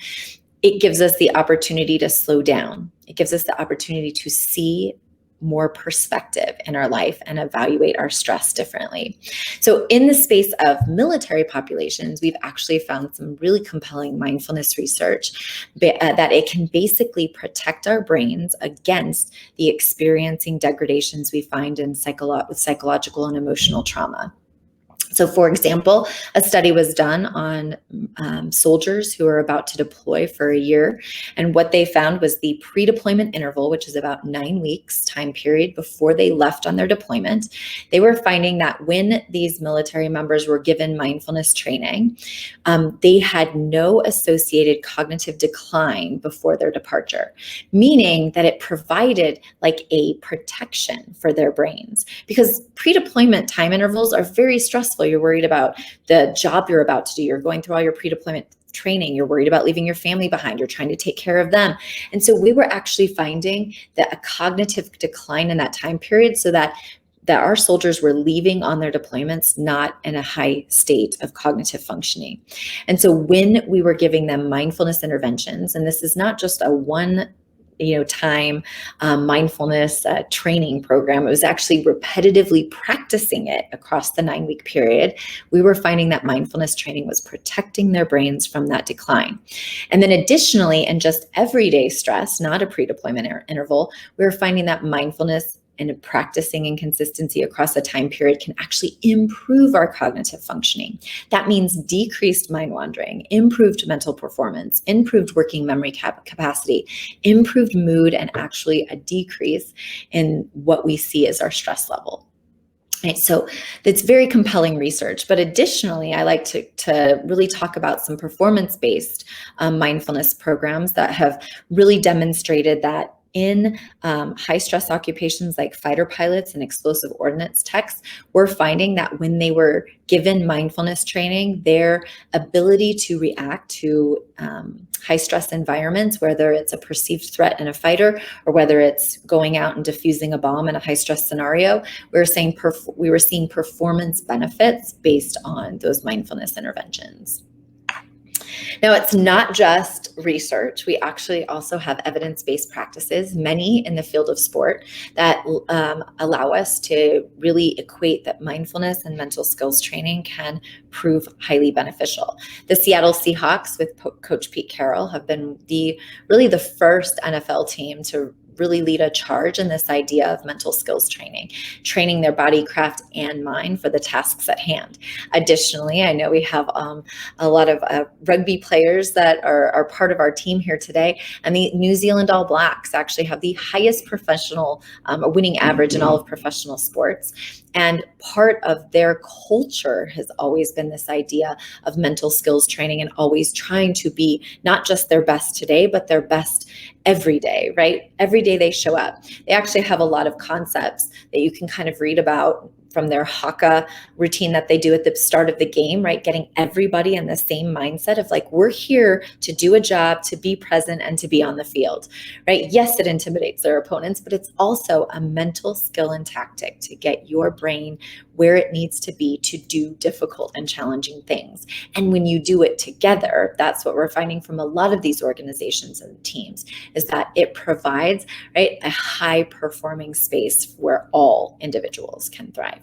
It gives us the opportunity to slow down. It gives us the opportunity to see more perspective in our life and evaluate our stress differently. So in the space of military populations, we've actually found some really compelling mindfulness research that it can basically protect our brains against the experiencing degradations we find in with psychological and emotional trauma. So for example, a study was done on soldiers who are about to deploy for a year. And what they found was the pre-deployment interval, which is about 9 weeks time period before they left on their deployment. They were finding that when these military members were given mindfulness training, they had no associated cognitive decline before their departure, meaning that it provided like a protection for their brains because pre-deployment time intervals are very stressful. You're worried about the job you're about to do. You're going through all your pre-deployment training. You're worried about leaving your family behind. You're trying to take care of them. And so we were actually finding that a cognitive decline in that time period, so that our soldiers were leaving on their deployments not in a high state of cognitive functioning. And so when we were giving them mindfulness interventions, and this is not just a one time mindfulness training program, it was actually repetitively practicing it across the 9-week period, we were finding that mindfulness training was protecting their brains from that decline. And then additionally, in just everyday stress, not a pre-deployment interval, we were finding that mindfulness and practicing and consistency across a time period can actually improve our cognitive functioning. That means decreased mind wandering, improved mental performance, improved working memory capacity, improved mood, and actually a decrease in what we see as our stress level. Right, so that's very compelling research. But additionally, I like to really talk about some performance-based mindfulness programs that have really demonstrated that in high stress occupations like fighter pilots and explosive ordnance techs, we're finding that when they were given mindfulness training, their ability to react to high stress environments, whether it's a perceived threat in a fighter or whether it's going out and diffusing a bomb in a high stress scenario, we were seeing performance benefits based on those mindfulness interventions. Now, it's not just research. We actually also have evidence-based practices, many in the field of sport, that allow us to really equate that mindfulness and mental skills training can prove highly beneficial. The Seattle Seahawks with Coach Pete Carroll have been really the first NFL team to really lead a charge in this idea of mental skills training their body, craft, and mind for the tasks at hand. Additionally, I know we have a lot of rugby players that are part of our team here today, and the New Zealand All Blacks actually have the highest professional winning average in all of professional sports. And part of their culture has always been this idea of mental skills training and always trying to be not just their best today, but their best every day, right? Every day they show up. They actually have a lot of concepts that you can kind of read about from their haka routine that they do at the start of the game, right? Getting everybody in the same mindset of like, we're here to do a job, to be present, and to be on the field, right? Yes, it intimidates their opponents, but it's also a mental skill and tactic to get your brain where it needs to be to do difficult and challenging things. And when you do it together, that's what we're finding from a lot of these organizations and teams, is that it provides, right, a high performing space where all individuals can thrive.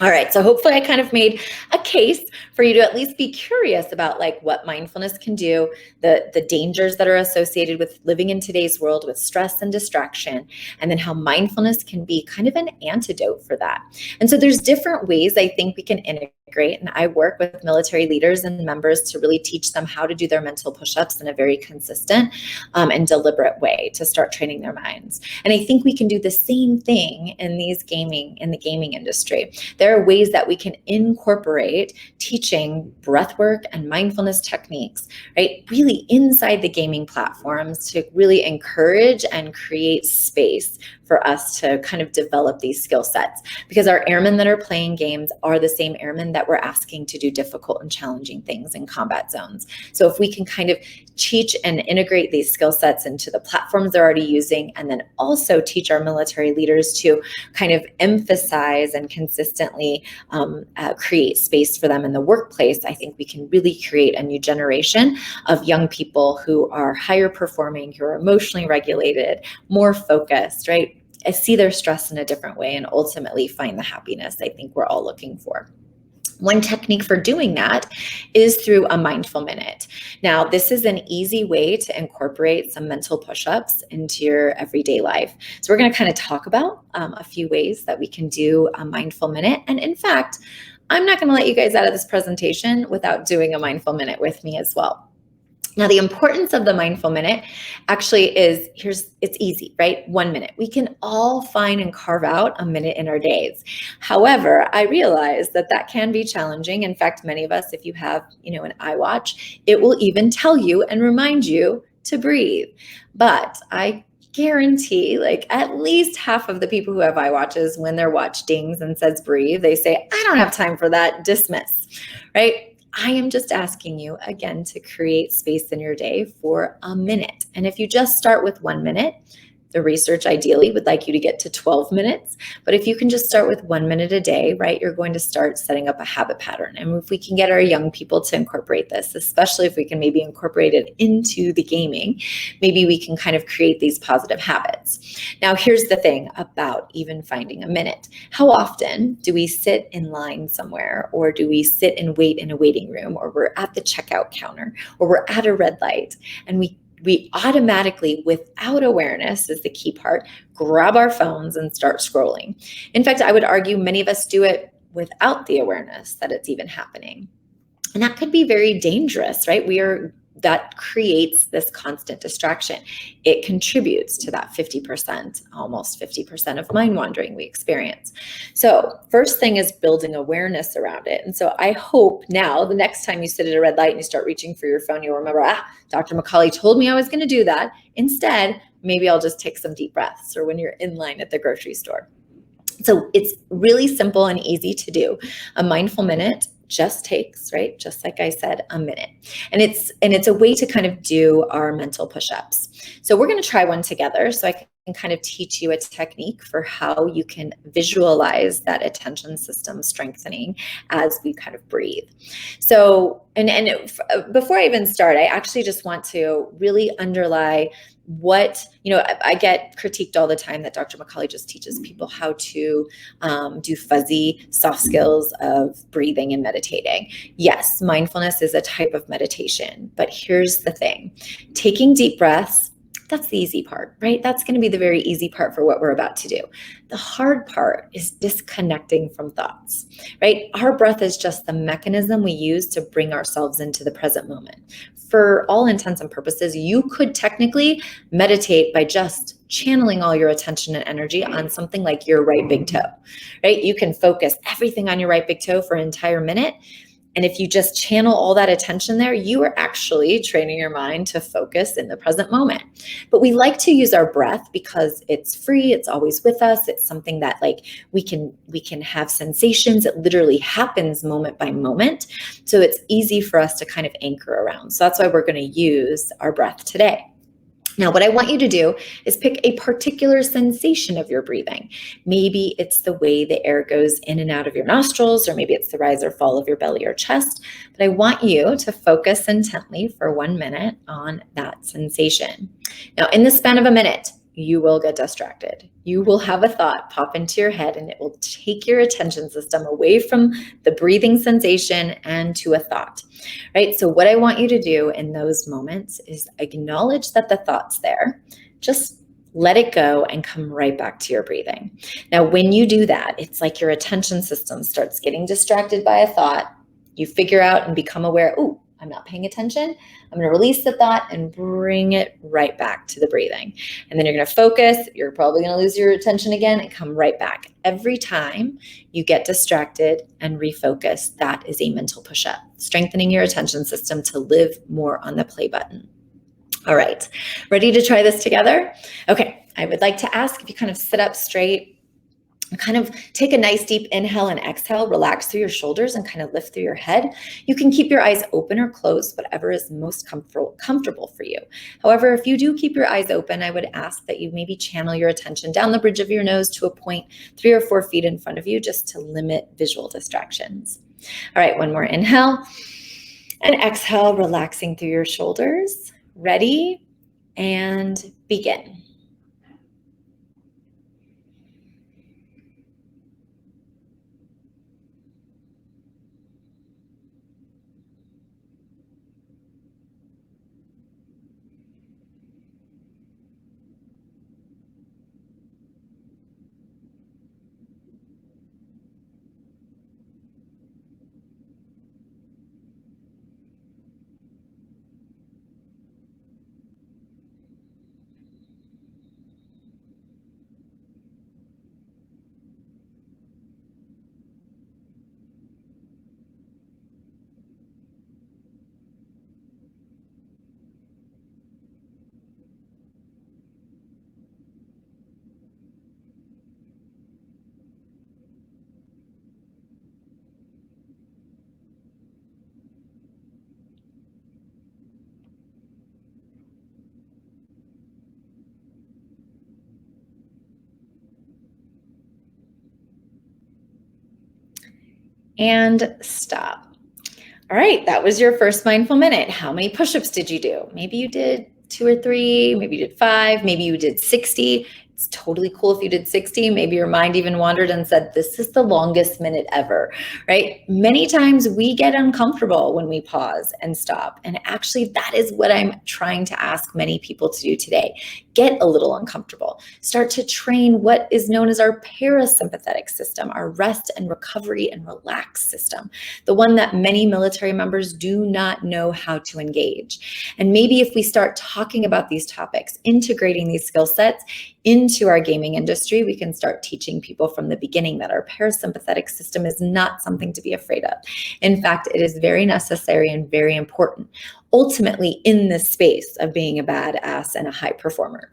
All right, so hopefully I kind of made a case for you to at least be curious about like what mindfulness can do, the dangers that are associated with living in today's world with stress and distraction, and then how mindfulness can be kind of an antidote for that. And so there's different ways I think we can integrate, and I work with military leaders and members to really teach them how to do their mental push-ups in a very consistent and deliberate way to start training their minds. And I think we can do the same thing in the gaming industry. There are ways that we can incorporate teaching breathwork and mindfulness techniques, right, really inside the gaming platforms to really encourage and create space for us to kind of develop these skill sets, because our airmen that are playing games are the same airmen that we're asking to do difficult and challenging things in combat zones. So if we can kind of teach and integrate these skill sets into the platforms they're already using, and then also teach our military leaders to kind of emphasize and consistently create space for them in the workplace, I think we can really create a new generation of young people who are higher performing, who are emotionally regulated, more focused, right? I see their stress in a different way and ultimately find the happiness I think we're all looking for. One technique for doing that is through a mindful minute. Now, this is an easy way to incorporate some mental push-ups into your everyday life. So we're going to kind of talk about a few ways that we can do a mindful minute. And in fact, I'm not going to let you guys out of this presentation without doing a mindful minute with me as well. Now, the importance of the mindful minute actually is, it's easy, right? 1 minute. We can all find and carve out a minute in our days. However, I realize that can be challenging. In fact, many of us, if you have, an iWatch, it will even tell you and remind you to breathe. But I guarantee like at least half of the people who have iWatches, when their watch dings and says breathe, they say, I don't have time for that, dismiss, right? I am just asking you again to create space in your day for a minute. And if you just start with 1 minute, the research ideally would like you to get to 12 minutes. But if you can just start with 1 minute a day, right, you're going to start setting up a habit pattern. And if we can get our young people to incorporate this, especially if we can maybe incorporate it into the gaming, maybe we can kind of create these positive habits. Now, here's the thing about even finding a minute. How often do we sit in line somewhere, or do we sit and wait in a waiting room, or we're at the checkout counter, or we're at a red light, and we automatically, without awareness is the key part, grab our phones and start scrolling. In fact, I would argue many of us do it without the awareness that it's even happening. And that could be very dangerous, right? That creates this constant distraction. It contributes to that 50%, almost 50% of mind wandering we experience. So first thing is building awareness around it. And so I hope now the next time you sit at a red light and you start reaching for your phone, you'll remember, Dr. MacAulay told me I was going to do that. Instead, maybe I'll just take some deep breaths, or when you're in line at the grocery store. So it's really simple and easy to do. A mindful minute just takes, right, just like I said, a minute. And it's a way to kind of do our mental push-ups. So we're going to try one together, so I can kind of teach you a technique for how you can visualize that attention system strengthening as we kind of breathe. So, before I even start, I actually just want to really underlie what, I get critiqued all the time that Dr. MacAulay just teaches people how to do fuzzy soft skills of breathing and meditating. Yes, mindfulness is a type of meditation, but here's the thing. Taking deep breaths, that's the easy part, right? That's going to be the very easy part for what we're about to do. The hard part is disconnecting from thoughts, right? Our breath is just the mechanism we use to bring ourselves into the present moment. For all intents and purposes, you could technically meditate by just channeling all your attention and energy on something like your right big toe, right? You can focus everything on your right big toe for an entire minute. And if you just channel all that attention there, you are actually training your mind to focus in the present moment. But we like to use our breath because it's free, it's always with us. It's something that we can have sensations. It literally happens moment by moment. So it's easy for us to kind of anchor around. So that's why we're going to use our breath today. Now, what I want you to do is pick a particular sensation of your breathing. Maybe it's the way the air goes in and out of your nostrils, or maybe it's the rise or fall of your belly or chest. But I want you to focus intently for 1 minute on that sensation. Now, in the span of a minute, you will get distracted. You will have a thought pop into your head, and it will take your attention system away from the breathing sensation and to a thought, right? So what I want you to do in those moments is acknowledge that the thought's there. Just let it go and come right back to your breathing. Now, when you do that, it's like your attention system starts getting distracted by a thought. You figure out and become aware, ooh, I'm not paying attention. I'm going to release the thought and bring it right back to the breathing. And then you're going to focus. You're probably going to lose your attention again and come right back. Every time you get distracted and refocus, that is a mental push-up, strengthening your attention system to live more on the play button. All right, ready to try this together? Okay, I would like to ask if you kind of sit up straight, kind of take a nice deep inhale and exhale, relax through your shoulders and kind of lift through your head. You can keep your eyes open or closed, whatever is most comfortable for you. However, if you do keep your eyes open, I would ask that you maybe channel your attention down the bridge of your nose to a point 3 or 4 feet in front of you, just to limit visual distractions. All right, one more inhale and exhale, relaxing through your shoulders. Ready? And begin. and stop. All right, that was your first mindful minute. How many push-ups did you do? Maybe you did 2 or 3, maybe you did 5, maybe you did 60. It's totally cool if you did 60. Maybe your mind even wandered and said, this is the longest minute ever, right? Many times we get uncomfortable when we pause and stop. And actually, that is what I'm trying to ask many people to do today. Get a little uncomfortable. Start to train what is known as our parasympathetic system, our rest and recovery and relax system, the one that many military members do not know how to engage. And maybe if we start talking about these topics, integrating these skill sets into our gaming industry, we can start teaching people from the beginning that our parasympathetic system is not something to be afraid of. In fact, it is very necessary and very important, ultimately in this space of being a badass and a high performer.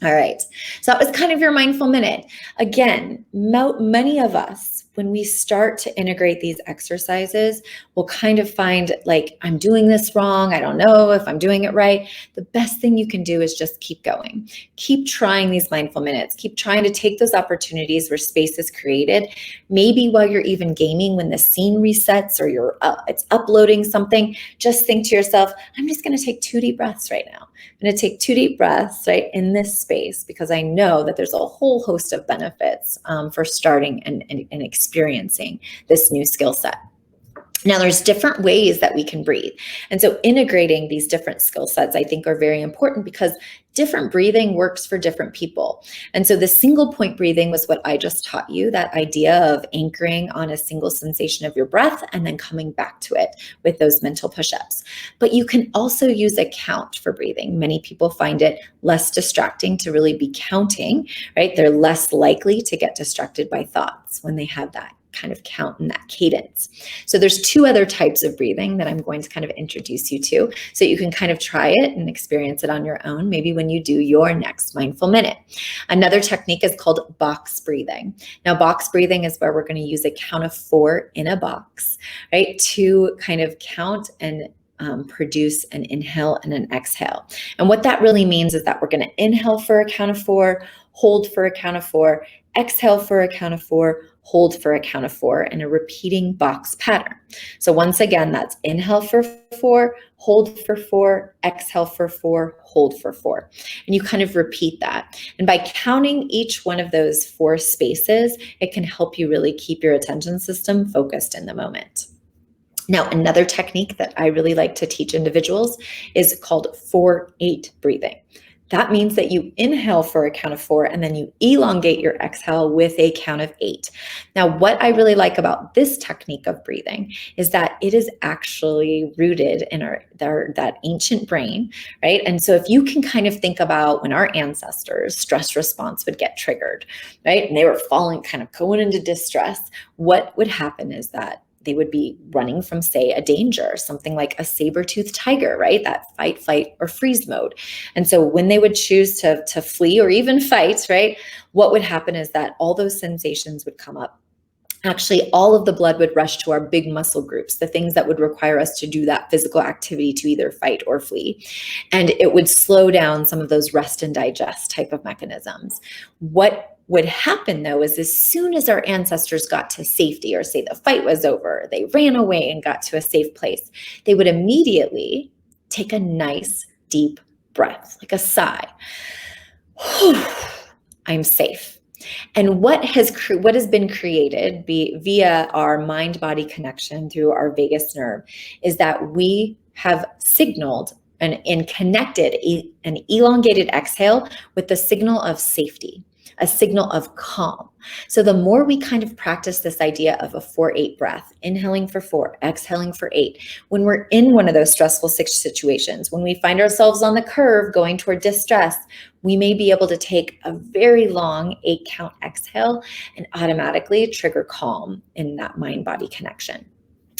All right, so that was kind of your mindful minute. Again, many of us, when we start to integrate these exercises, will kind of find like, I'm doing this wrong. I don't know if I'm doing it right. The best thing you can do is just keep going. Keep trying these mindful minutes. Keep trying to take those opportunities where space is created. Maybe while you're even gaming, when the scene resets or it's uploading something, just think to yourself, I'm just going to take 2 deep breaths right now. I'm going to take 2 deep breaths right in this space, because I know that there's a whole host of benefits for starting and experiencing this new skill set. Now, there's different ways that we can breathe. And so integrating these different skill sets, I think, are very important, because different breathing works for different people. And so the single point breathing was what I just taught you, that idea of anchoring on a single sensation of your breath and then coming back to it with those mental push-ups. But you can also use a count for breathing. Many people find it less distracting to really be counting, right? They're less likely to get distracted by thoughts when they have that kind of count and that cadence. So there's 2 other types of breathing that I'm going to kind of introduce you to, so you can kind of try it and experience it on your own, maybe when you do your next mindful minute. Another technique is called box breathing. Now, box breathing is where we're going to use a count of 4 in a box, right? To kind of count and produce an inhale and an exhale. And what that really means is that we're going to inhale for a count of 4, hold for a count of 4, exhale for a count of 4, hold for a count of 4, in a repeating box pattern. So once again, that's inhale for 4, hold for 4, exhale for 4, hold for 4. And you kind of repeat that. And by counting each one of those 4 spaces, it can help you really keep your attention system focused in the moment. Now, another technique that I really like to teach individuals is called 4-8 breathing. That means that you inhale for a count of 4 and then you elongate your exhale with a count of 8. Now, what I really like about this technique of breathing is that it is actually rooted in that ancient brain, right? And so if you can kind of think about when our ancestors' stress response would get triggered, right? And they were kind of going into distress, what would happen is that they would be running from, say, a danger, something like a saber-toothed tiger, right? That fight, flight, or freeze mode. And so when they would choose to flee or even fight, right, what would happen is that all those sensations would come up. Actually, all of the blood would rush to our big muscle groups, the things that would require us to do that physical activity to either fight or flee. And it would slow down some of those rest and digest type of mechanisms. What would happen, though, is as soon as our ancestors got to safety, or say the fight was over, they ran away and got to a safe place, they would immediately take a nice deep breath, like a sigh. I'm safe. And what has been created via our mind-body connection through our vagus nerve is that we have signaled and connected an elongated exhale with the signal of safety, a signal of calm. So the more we kind of practice this idea of a 4-8 breath, inhaling for 4, exhaling for 8, when we're in one of those stressful situations, when we find ourselves on the curve going toward distress, we may be able to take a very long 8-count exhale and automatically trigger calm in that mind-body connection.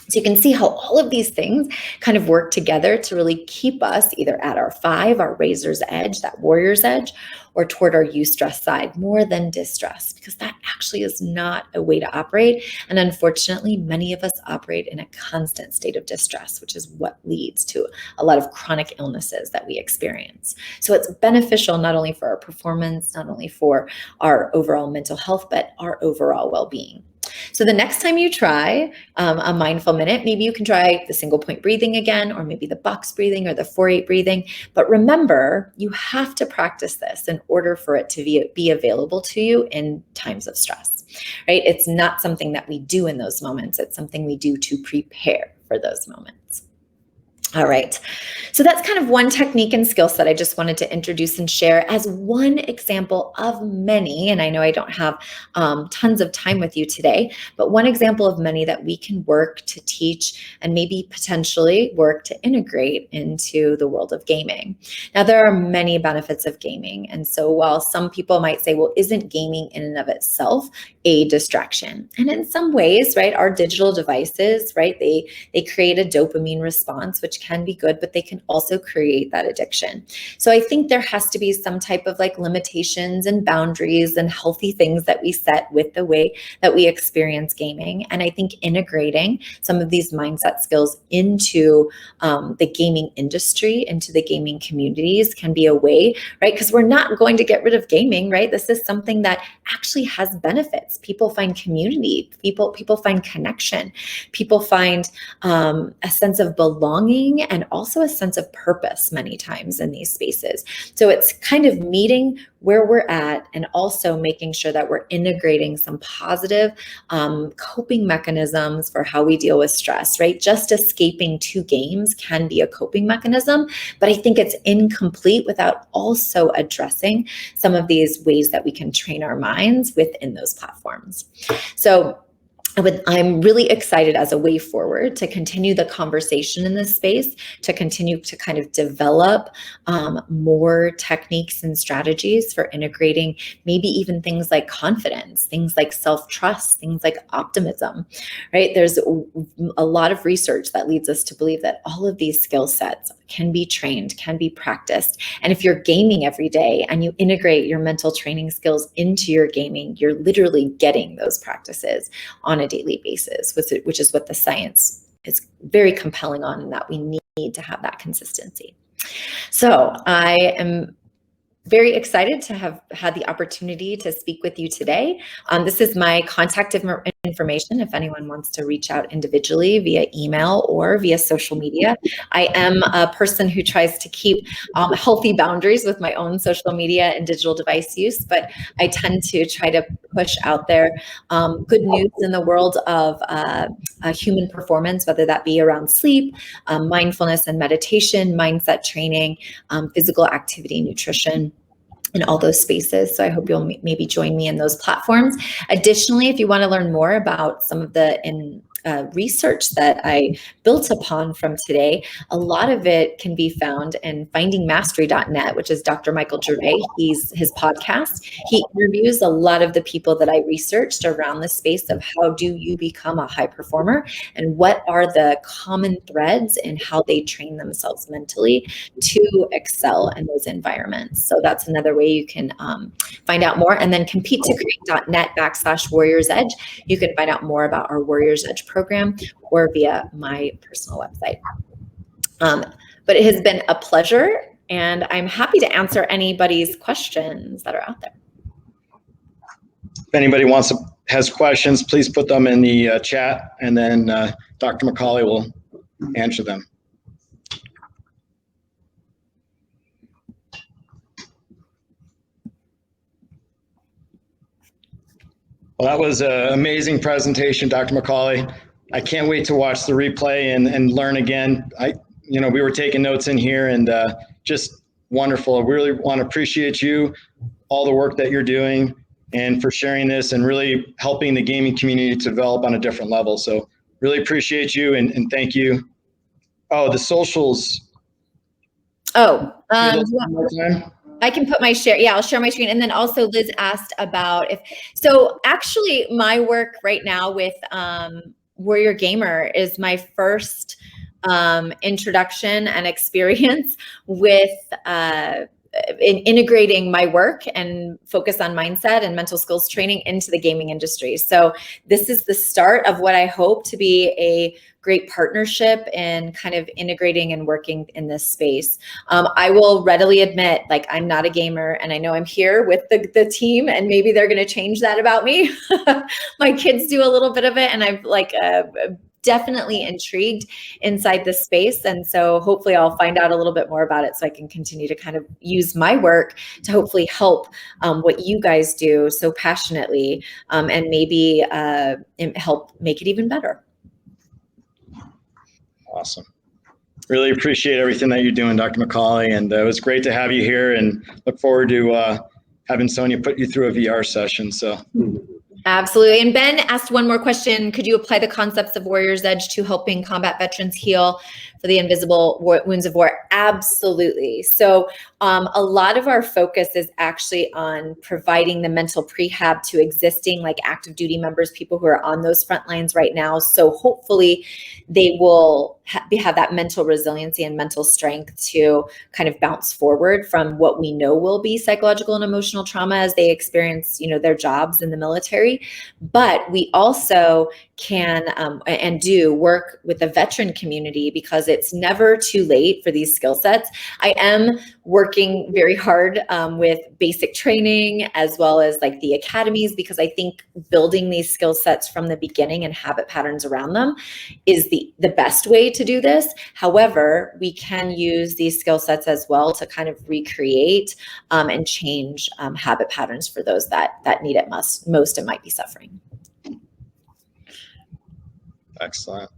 So you can see how all of these things kind of work together to really keep us either at our 5, our razor's edge, that warrior's edge, or toward our eustress side, more than distress, because that actually is not a way to operate. And unfortunately, many of us operate in a constant state of distress, which is what leads to a lot of chronic illnesses that we experience. So it's beneficial not only for our performance, not only for our overall mental health, but our overall well-being. So the next time you try a mindful minute, maybe you can try the single point breathing again, or maybe the box breathing or the 4-8 breathing. But remember, you have to practice this in order for it to be available to you in times of stress, right? It's not something that we do in those moments. It's something we do to prepare for those moments. All right. So that's kind of one technique and skill set I just wanted to introduce and share as one example of many. And I know I don't have tons of time with you today, but one example of many that we can work to teach and maybe potentially work to integrate into the world of gaming. Now, there are many benefits of gaming. And so while some people might say, well, isn't gaming in and of itself a distraction? And in some ways, right, our digital devices, right, they create a dopamine response, which can be good, but they can also create that addiction. So I think there has to be some type of like limitations and boundaries and healthy things that we set with the way that we experience gaming. And I think integrating some of these mindset skills into the gaming industry, into the gaming communities can be a way, right? Because we're not going to get rid of gaming, right? This is something that actually has benefits. People find community, people find connection, people find a sense of belonging and also a sense of purpose many times in these spaces. So it's kind of meeting where we're at and also making sure that we're integrating some positive coping mechanisms for how we deal with stress, right? Just escaping to games can be a coping mechanism, but I think it's incomplete without also addressing some of these ways that we can train our minds within those platforms. So I'm really excited as a way forward to continue the conversation in this space, to continue to kind of develop more techniques and strategies for integrating maybe even things like confidence, things like self-trust, things like optimism, right? There's a lot of research that leads us to believe that all of these skill sets can be trained, can be practiced. And if you're gaming every day and you integrate your mental training skills into your gaming, you're literally getting those practices on a daily basis, which is what the science is very compelling on, and that we need to have that consistency. So I am very excited to have had the opportunity to speak with you today. This is my contact information if anyone wants to reach out individually via email or via social media. I am a person who tries to keep healthy boundaries with my own social media and digital device use, but I tend to try to push out there good news in the world of human performance, whether that be around sleep, mindfulness and meditation, mindset training, physical activity, nutrition, in all those spaces. So I hope you'll maybe join me in those platforms. Additionally, if you want to learn more about some of the research that I built upon from today, a lot of it can be found in findingmastery.net, which is Dr. Michael Gervais. His podcast. He interviews a lot of the people that I researched around the space of how do you become a high performer and what are the common threads in how they train themselves mentally to excel in those environments. So that's another way you can find out more. And then compete2create.net/Warriors Edge. You can find out more about our Warriors Edge program or via my personal website. But it has been a pleasure, and I'm happy to answer anybody's questions that are out there. If anybody has questions, please put them in the chat, and then Dr. MacAulay will answer them. Well, that was an amazing presentation, Dr. MacAulay. I can't wait to watch the replay and learn again. We were taking notes in here, and just wonderful. I really want to appreciate you, all the work that you're doing, and for sharing this and really helping the gaming community to develop on a different level. So really appreciate you, and thank you. Oh, the socials. Oh, I can put my share. Yeah, I'll share my screen. And then also Liz asked about so actually my work right now with Warrior Gamer is my first introduction and experience with integrating my work and focus on mindset and mental skills training into the gaming industry. So this is the start of what I hope to be a great partnership in kind of integrating and working in this space. I will readily admit, like, I'm not a gamer, and I know I'm here with the team, and maybe they're going to change that about me. My kids do a little bit of it, and I've definitely intrigued inside this space. And so hopefully I'll find out a little bit more about it so I can continue to kind of use my work to hopefully help what you guys do so passionately, and maybe help make it even better. Awesome. Really appreciate everything that you're doing, Dr. MacAulay, and it was great to have you here, and look forward to having Sonia put you through a VR session. So. Absolutely. And Ben asked one more question. Could you apply the concepts of Warrior's Edge to helping combat veterans heal for the invisible wounds of war? Absolutely. So a lot of our focus is actually on providing the mental prehab to existing active duty members, people who are on those front lines right now. So hopefully they will have that mental resiliency and mental strength to kind of bounce forward from what we know will be psychological and emotional trauma as they experience, their jobs in the military. But we also can and do work with the veteran community, because it's never too late for these skill sets. I am working very hard with basic training as well as the academies, because I think building these skill sets from the beginning and habit patterns around them is the best way to do this. However, we can use these skill sets as well to kind of recreate and change habit patterns for those that need it most and might be suffering. Excellent.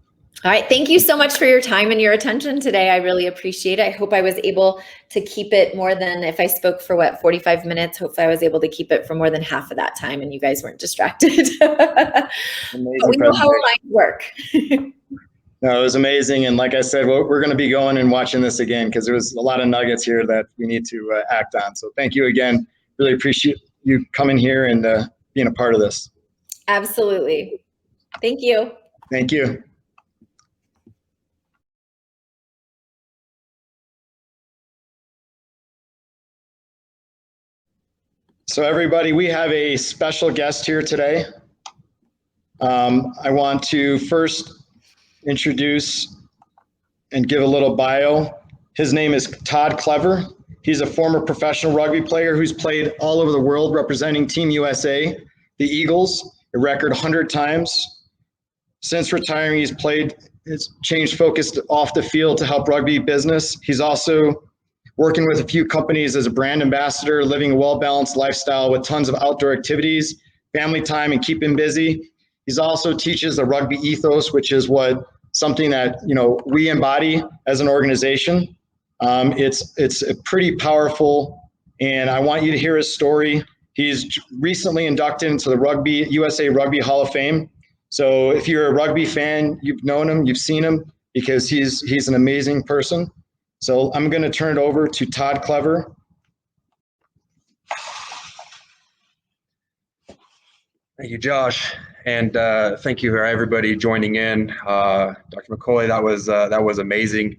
All right. Thank you so much for your time and your attention today. I really appreciate it. I hope I was able to keep it more than, if I spoke for 45 minutes, hopefully I was able to keep it for more than half of that time and you guys weren't distracted. But we know how our minds work. No, it was amazing. And like I said, we're going to be going and watching this again, because there was a lot of nuggets here that we need to act on. So thank you again. Really appreciate you coming here and being a part of this. Absolutely. Thank you. Thank you. So everybody, we have a special guest here today. I want to first introduce and give a little bio. His name is Todd Klevorick. He's a former professional rugby player who's played all over the world representing Team USA, the Eagles, a record 100 times. Since retiring, he's changed focus off the field to help rugby business. He's also working with a few companies as a brand ambassador, living a well-balanced lifestyle with tons of outdoor activities, family time, and keep him busy. He's also teaches the rugby ethos, which is something that we embody as an organization. It's a pretty powerful, and I want you to hear his story. He's recently inducted into the USA Rugby Hall of Fame. So if you're a rugby fan, you've known him, you've seen him, because he's an amazing person. So I'm going to turn it over to Todd Klevorick. Thank you, Josh, and thank you for everybody joining in. Dr. MacAulay, that was amazing.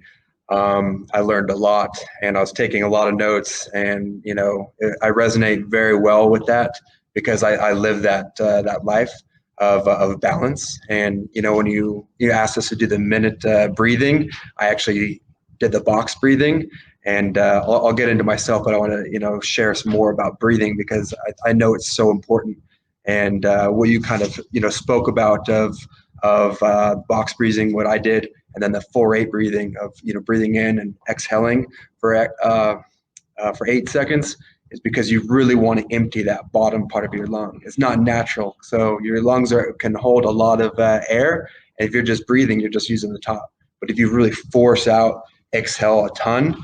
I learned a lot, and I was taking a lot of notes, and I resonate very well with that, because I live that life of balance. And when you asked us to do the minute breathing, I actually did the box breathing, and I'll get into myself, but I want to share some more about breathing, because I know it's so important. And what you kind of spoke about of box breathing, what I did, and then the 4-8 breathing of breathing in and exhaling for 8 seconds, is because you really want to empty that bottom part of your lung. It's not natural. So your lungs can hold a lot of air. And if you're just breathing, you're just using the top. But if you really force out, exhale a ton,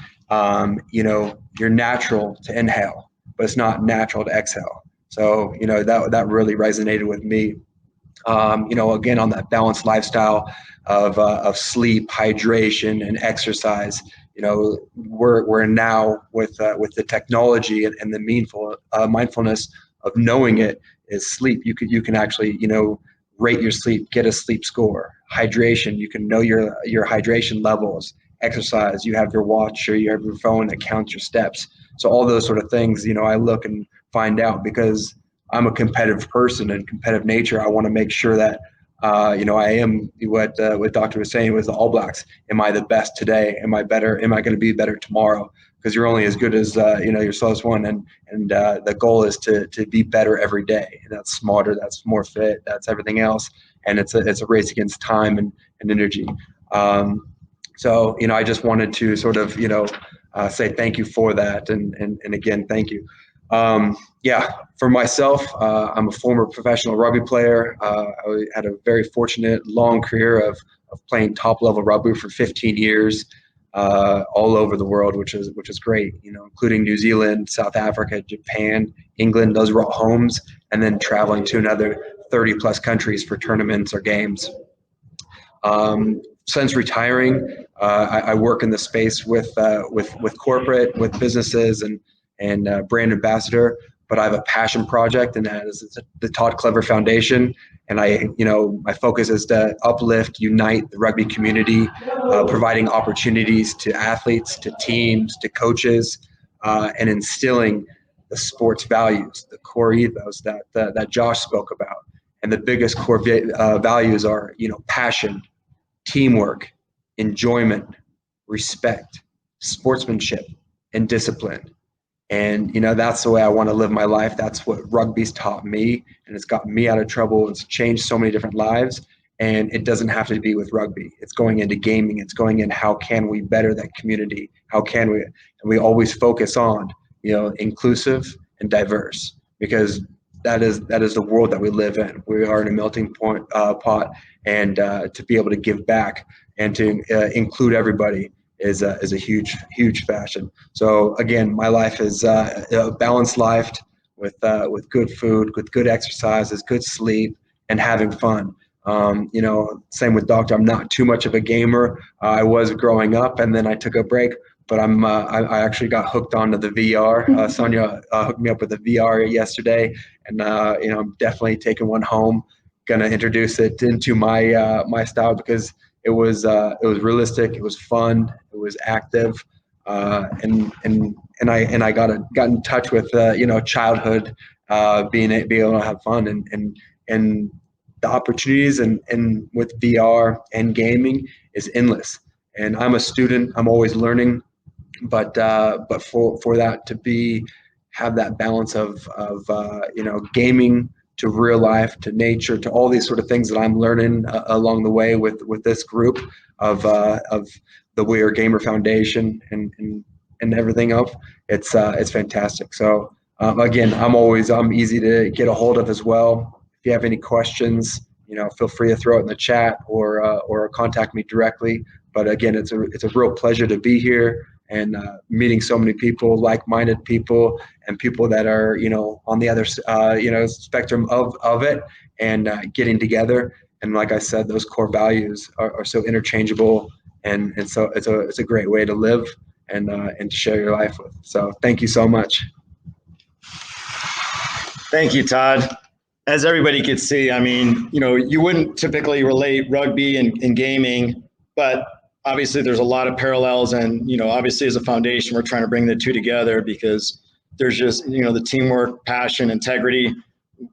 you're natural to inhale, but it's not natural to exhale. So, that really resonated with me. Again, on that balanced lifestyle of sleep, hydration, and exercise. We're now with the technology and the mindfulness of knowing it is sleep. You can actually rate your sleep, get a sleep score. Hydration, you can know your hydration levels, exercise. You have your watch or you have your phone that counts your steps. So all those sort of things, I look and find out, because I'm a competitive person and competitive nature. I want to make sure that, I am what Doctor was saying was the All Blacks. Am I the best today? Am I better? Am I going to be better tomorrow? Because you're only as good as your slowest one, and the goal is to be better every day. And that's smarter. That's more fit. That's everything else. And it's a race against time and energy. So I just wanted to sort of say thank you for that, and again, thank you. For myself, I'm a former professional rugby player. I had a very fortunate long career of playing top level rugby for 15 years, all over the world, which is great, including New Zealand, South Africa, Japan, England. Those were all homes, and then traveling to another 30 plus countries for tournaments or games. Since retiring, I work in the space with corporate, with businesses, and brand ambassador. But I have a passion project, and that is the Todd Clever Foundation. And my focus is to uplift, unite the rugby community, providing opportunities to athletes, to teams, to coaches, and instilling the sports values, the core ethos that Josh spoke about. And the biggest core values are, passion, teamwork, enjoyment, respect, sportsmanship, and discipline. And, that's the way I want to live my life. That's what rugby's taught me, and it's gotten me out of trouble. It's changed so many different lives, and it doesn't have to be with rugby. It's going into gaming. It's going in how can we better that community? How can we? And we always focus on, inclusive and diverse, because that is the world that we live in. We are in a melting pot, and to be able to give back and to include everybody is a huge passion. So again, my life is a balanced life with good food, with good exercises, good sleep, and having fun. Same with Doctor. I'm not too much of a gamer. I was growing up, and then I took a break. But I actually got hooked onto the VR. Sonia hooked me up with the VR yesterday, and I'm definitely taking one home. Gonna introduce it into my style, because it was realistic, it was fun, it was active, and I got in touch with childhood, being able to have fun, and the opportunities and with VR and gaming is endless. And I'm a student, I'm always learning, but for that to have that balance of gaming to real life, to nature, to all these sort of things that I'm learning along the way with this group of the Warrior Gamer Foundation and everything else. It's fantastic. So again, I'm easy to get a hold of as well. If you have any questions, feel free to throw it in the chat or contact me directly. But again, it's a real pleasure to be here and meeting so many people, like-minded people, and people that are, on the other, spectrum of it, and getting together. And like I said, those core values are so interchangeable, and so it's a great way to live and to share your life with. So thank you so much. Thank you, Todd. As everybody could see, you wouldn't typically relate rugby and gaming, but obviously there's a lot of parallels, and obviously as a foundation we're trying to bring the two together, because there's just the teamwork, passion, integrity.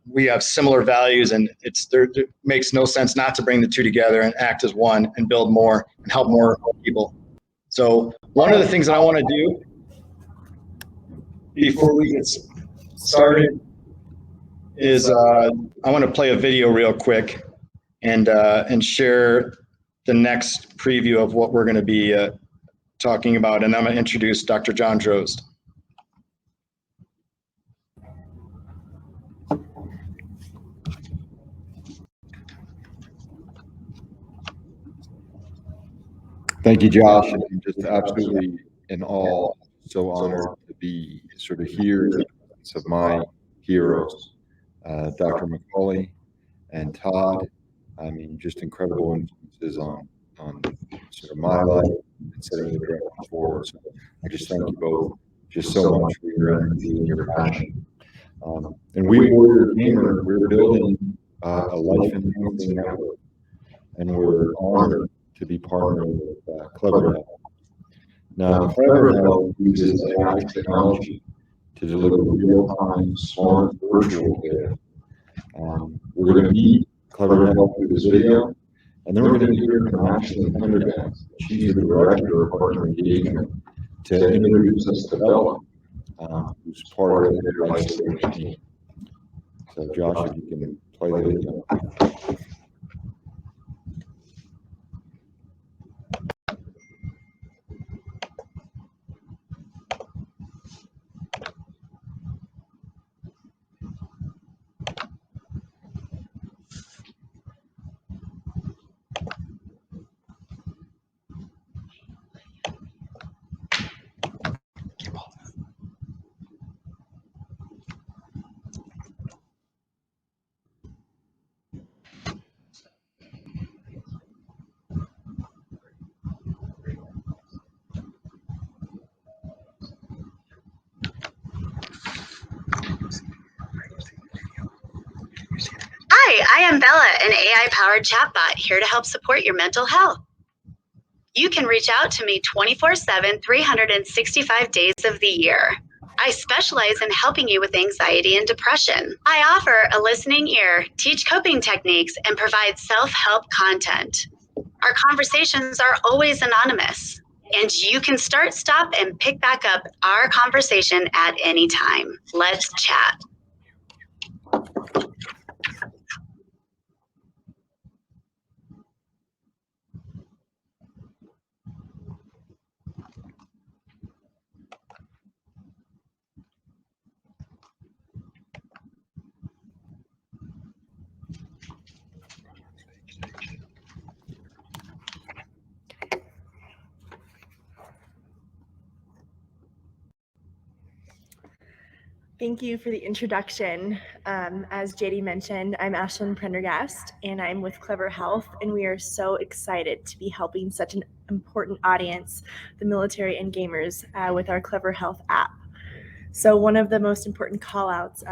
We have similar values, and it makes no sense not to bring the two together and act as one and build more and help more people. So one of the things that I want to do before we get started is I want to play a video real quick and share the next preview of what we're going to be talking about. And I'm going to introduce Dr. John Drozd. Thank you, Josh. I'm just absolutely in awe, so honored to be sort of here in the presence of my heroes, Dr. MacAulay and Todd. Just incredible influences on sort of my life and setting the direction forward. So I just thank you both just so much for your energy and your passion. And we Warrior Gamer, we're building a life-enhancing network, and we're honored to be partnering with Klevorick Now, Klevorick uses AI technology to deliver real-time, smart, virtual data. We're going to meet Klevorick through this video, and then we're going to hear from Ashlyn Prendergast. She's the Director of Partner Engagement, to introduce us to Bella, who's part of the Life team. So, Josh, if you can play the video. Hi, I am Bella, an AI-powered chatbot here to help support your mental health. You can reach out to me 24/7, 365 days of the year. I specialize in helping you with anxiety and depression. I offer a listening ear, teach coping techniques, and provide self-help content. Our conversations are always anonymous, and you can start, stop, and pick back up our conversation at any time. Let's chat. Thank you for the introduction. As JD mentioned, I'm Ashlyn Prendergast, and I'm with Clever Health, and we are so excited to be helping such an important audience, the military and gamers, with our Clever Health app. So one of the most important call-outs,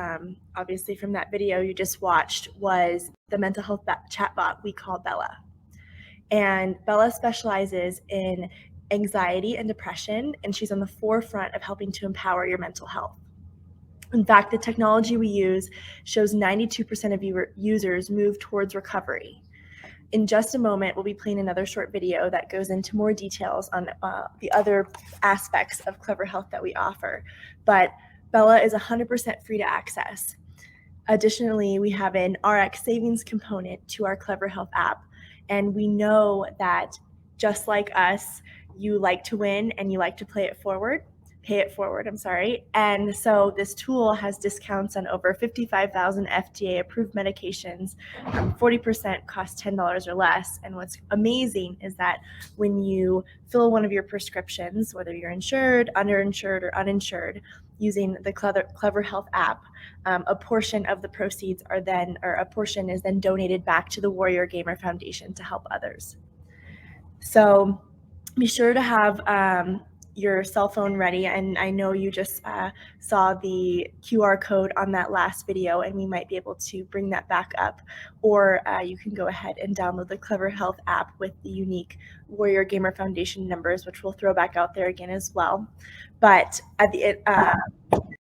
obviously from that video you just watched, was the mental health chatbot we call Bella. And Bella specializes in anxiety and depression, and she's on the forefront of helping to empower your mental health. In fact, the technology we use shows 92% of users move towards recovery. In just a moment, we'll be playing another short video that goes into more details on the other aspects of Clever Health that we offer. But Bella is 100% free to access. Additionally, we have an RX savings component to our Clever Health app. And we know that just like us, you like to win and you like to pay it forward. And so this tool has discounts on over 55,000 FDA approved medications. 40% cost $10 or less. And what's amazing is that when you fill one of your prescriptions, whether you're insured, underinsured, or uninsured, using the Clever Health app, a portion of the proceeds is then donated back to the Warrior GMR Foundation to help others. So be sure to have your cell phone ready, and I know you just saw the QR code on that last video, and we might be able to bring that back up, or you can go ahead and download the Clever Health app with the unique Warrior GMR Foundation numbers, which we'll throw back out there again as well. But at the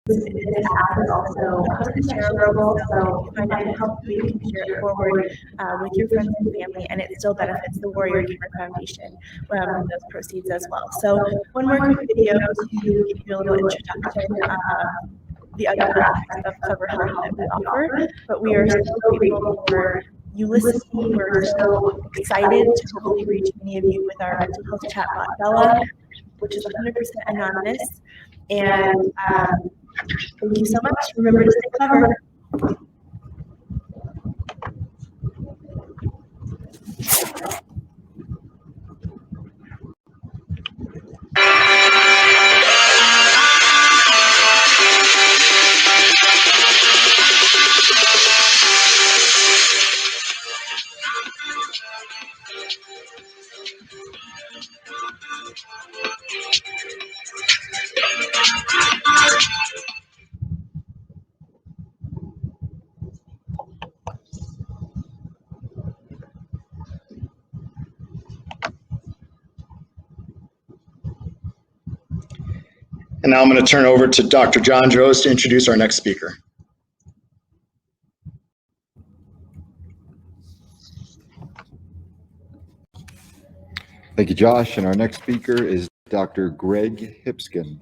this app is also shareable, so if you find it helpful, you can share it forward with your friends and family, and it still benefits the Warrior GMR Foundation with those proceeds as well. So one more quick video to give you a little introduction the other aspects of Clever Health that we offer, but we are so grateful for you listening. We're so excited to hopefully reach many of you with our mental health chatbot, Bella, which is 100% anonymous. And thank you so much. Remember to stay clever. And now I'm going to turn over to Dr. John Drozd to introduce our next speaker. Thank you, Josh. And our next speaker is Dr. Greg Hipskin.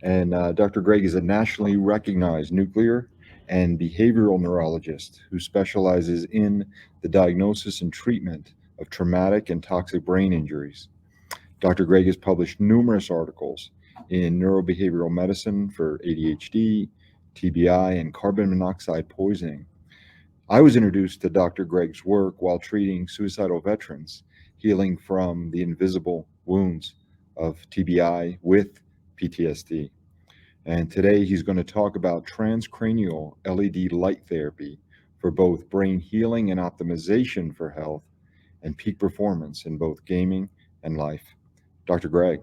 And Dr. Greg is a nationally recognized nuclear and behavioral neurologist who specializes in the diagnosis and treatment of traumatic and toxic brain injuries. Dr. Greg has published numerous articles in neurobehavioral medicine for ADHD, TBI, and carbon monoxide poisoning. I was introduced to Dr. Greg's work while treating suicidal veterans, healing from the invisible wounds of TBI with PTSD. And today he's going to talk about transcranial LED light therapy for both brain healing and optimization for health and peak performance in both gaming and life. Dr. Greg.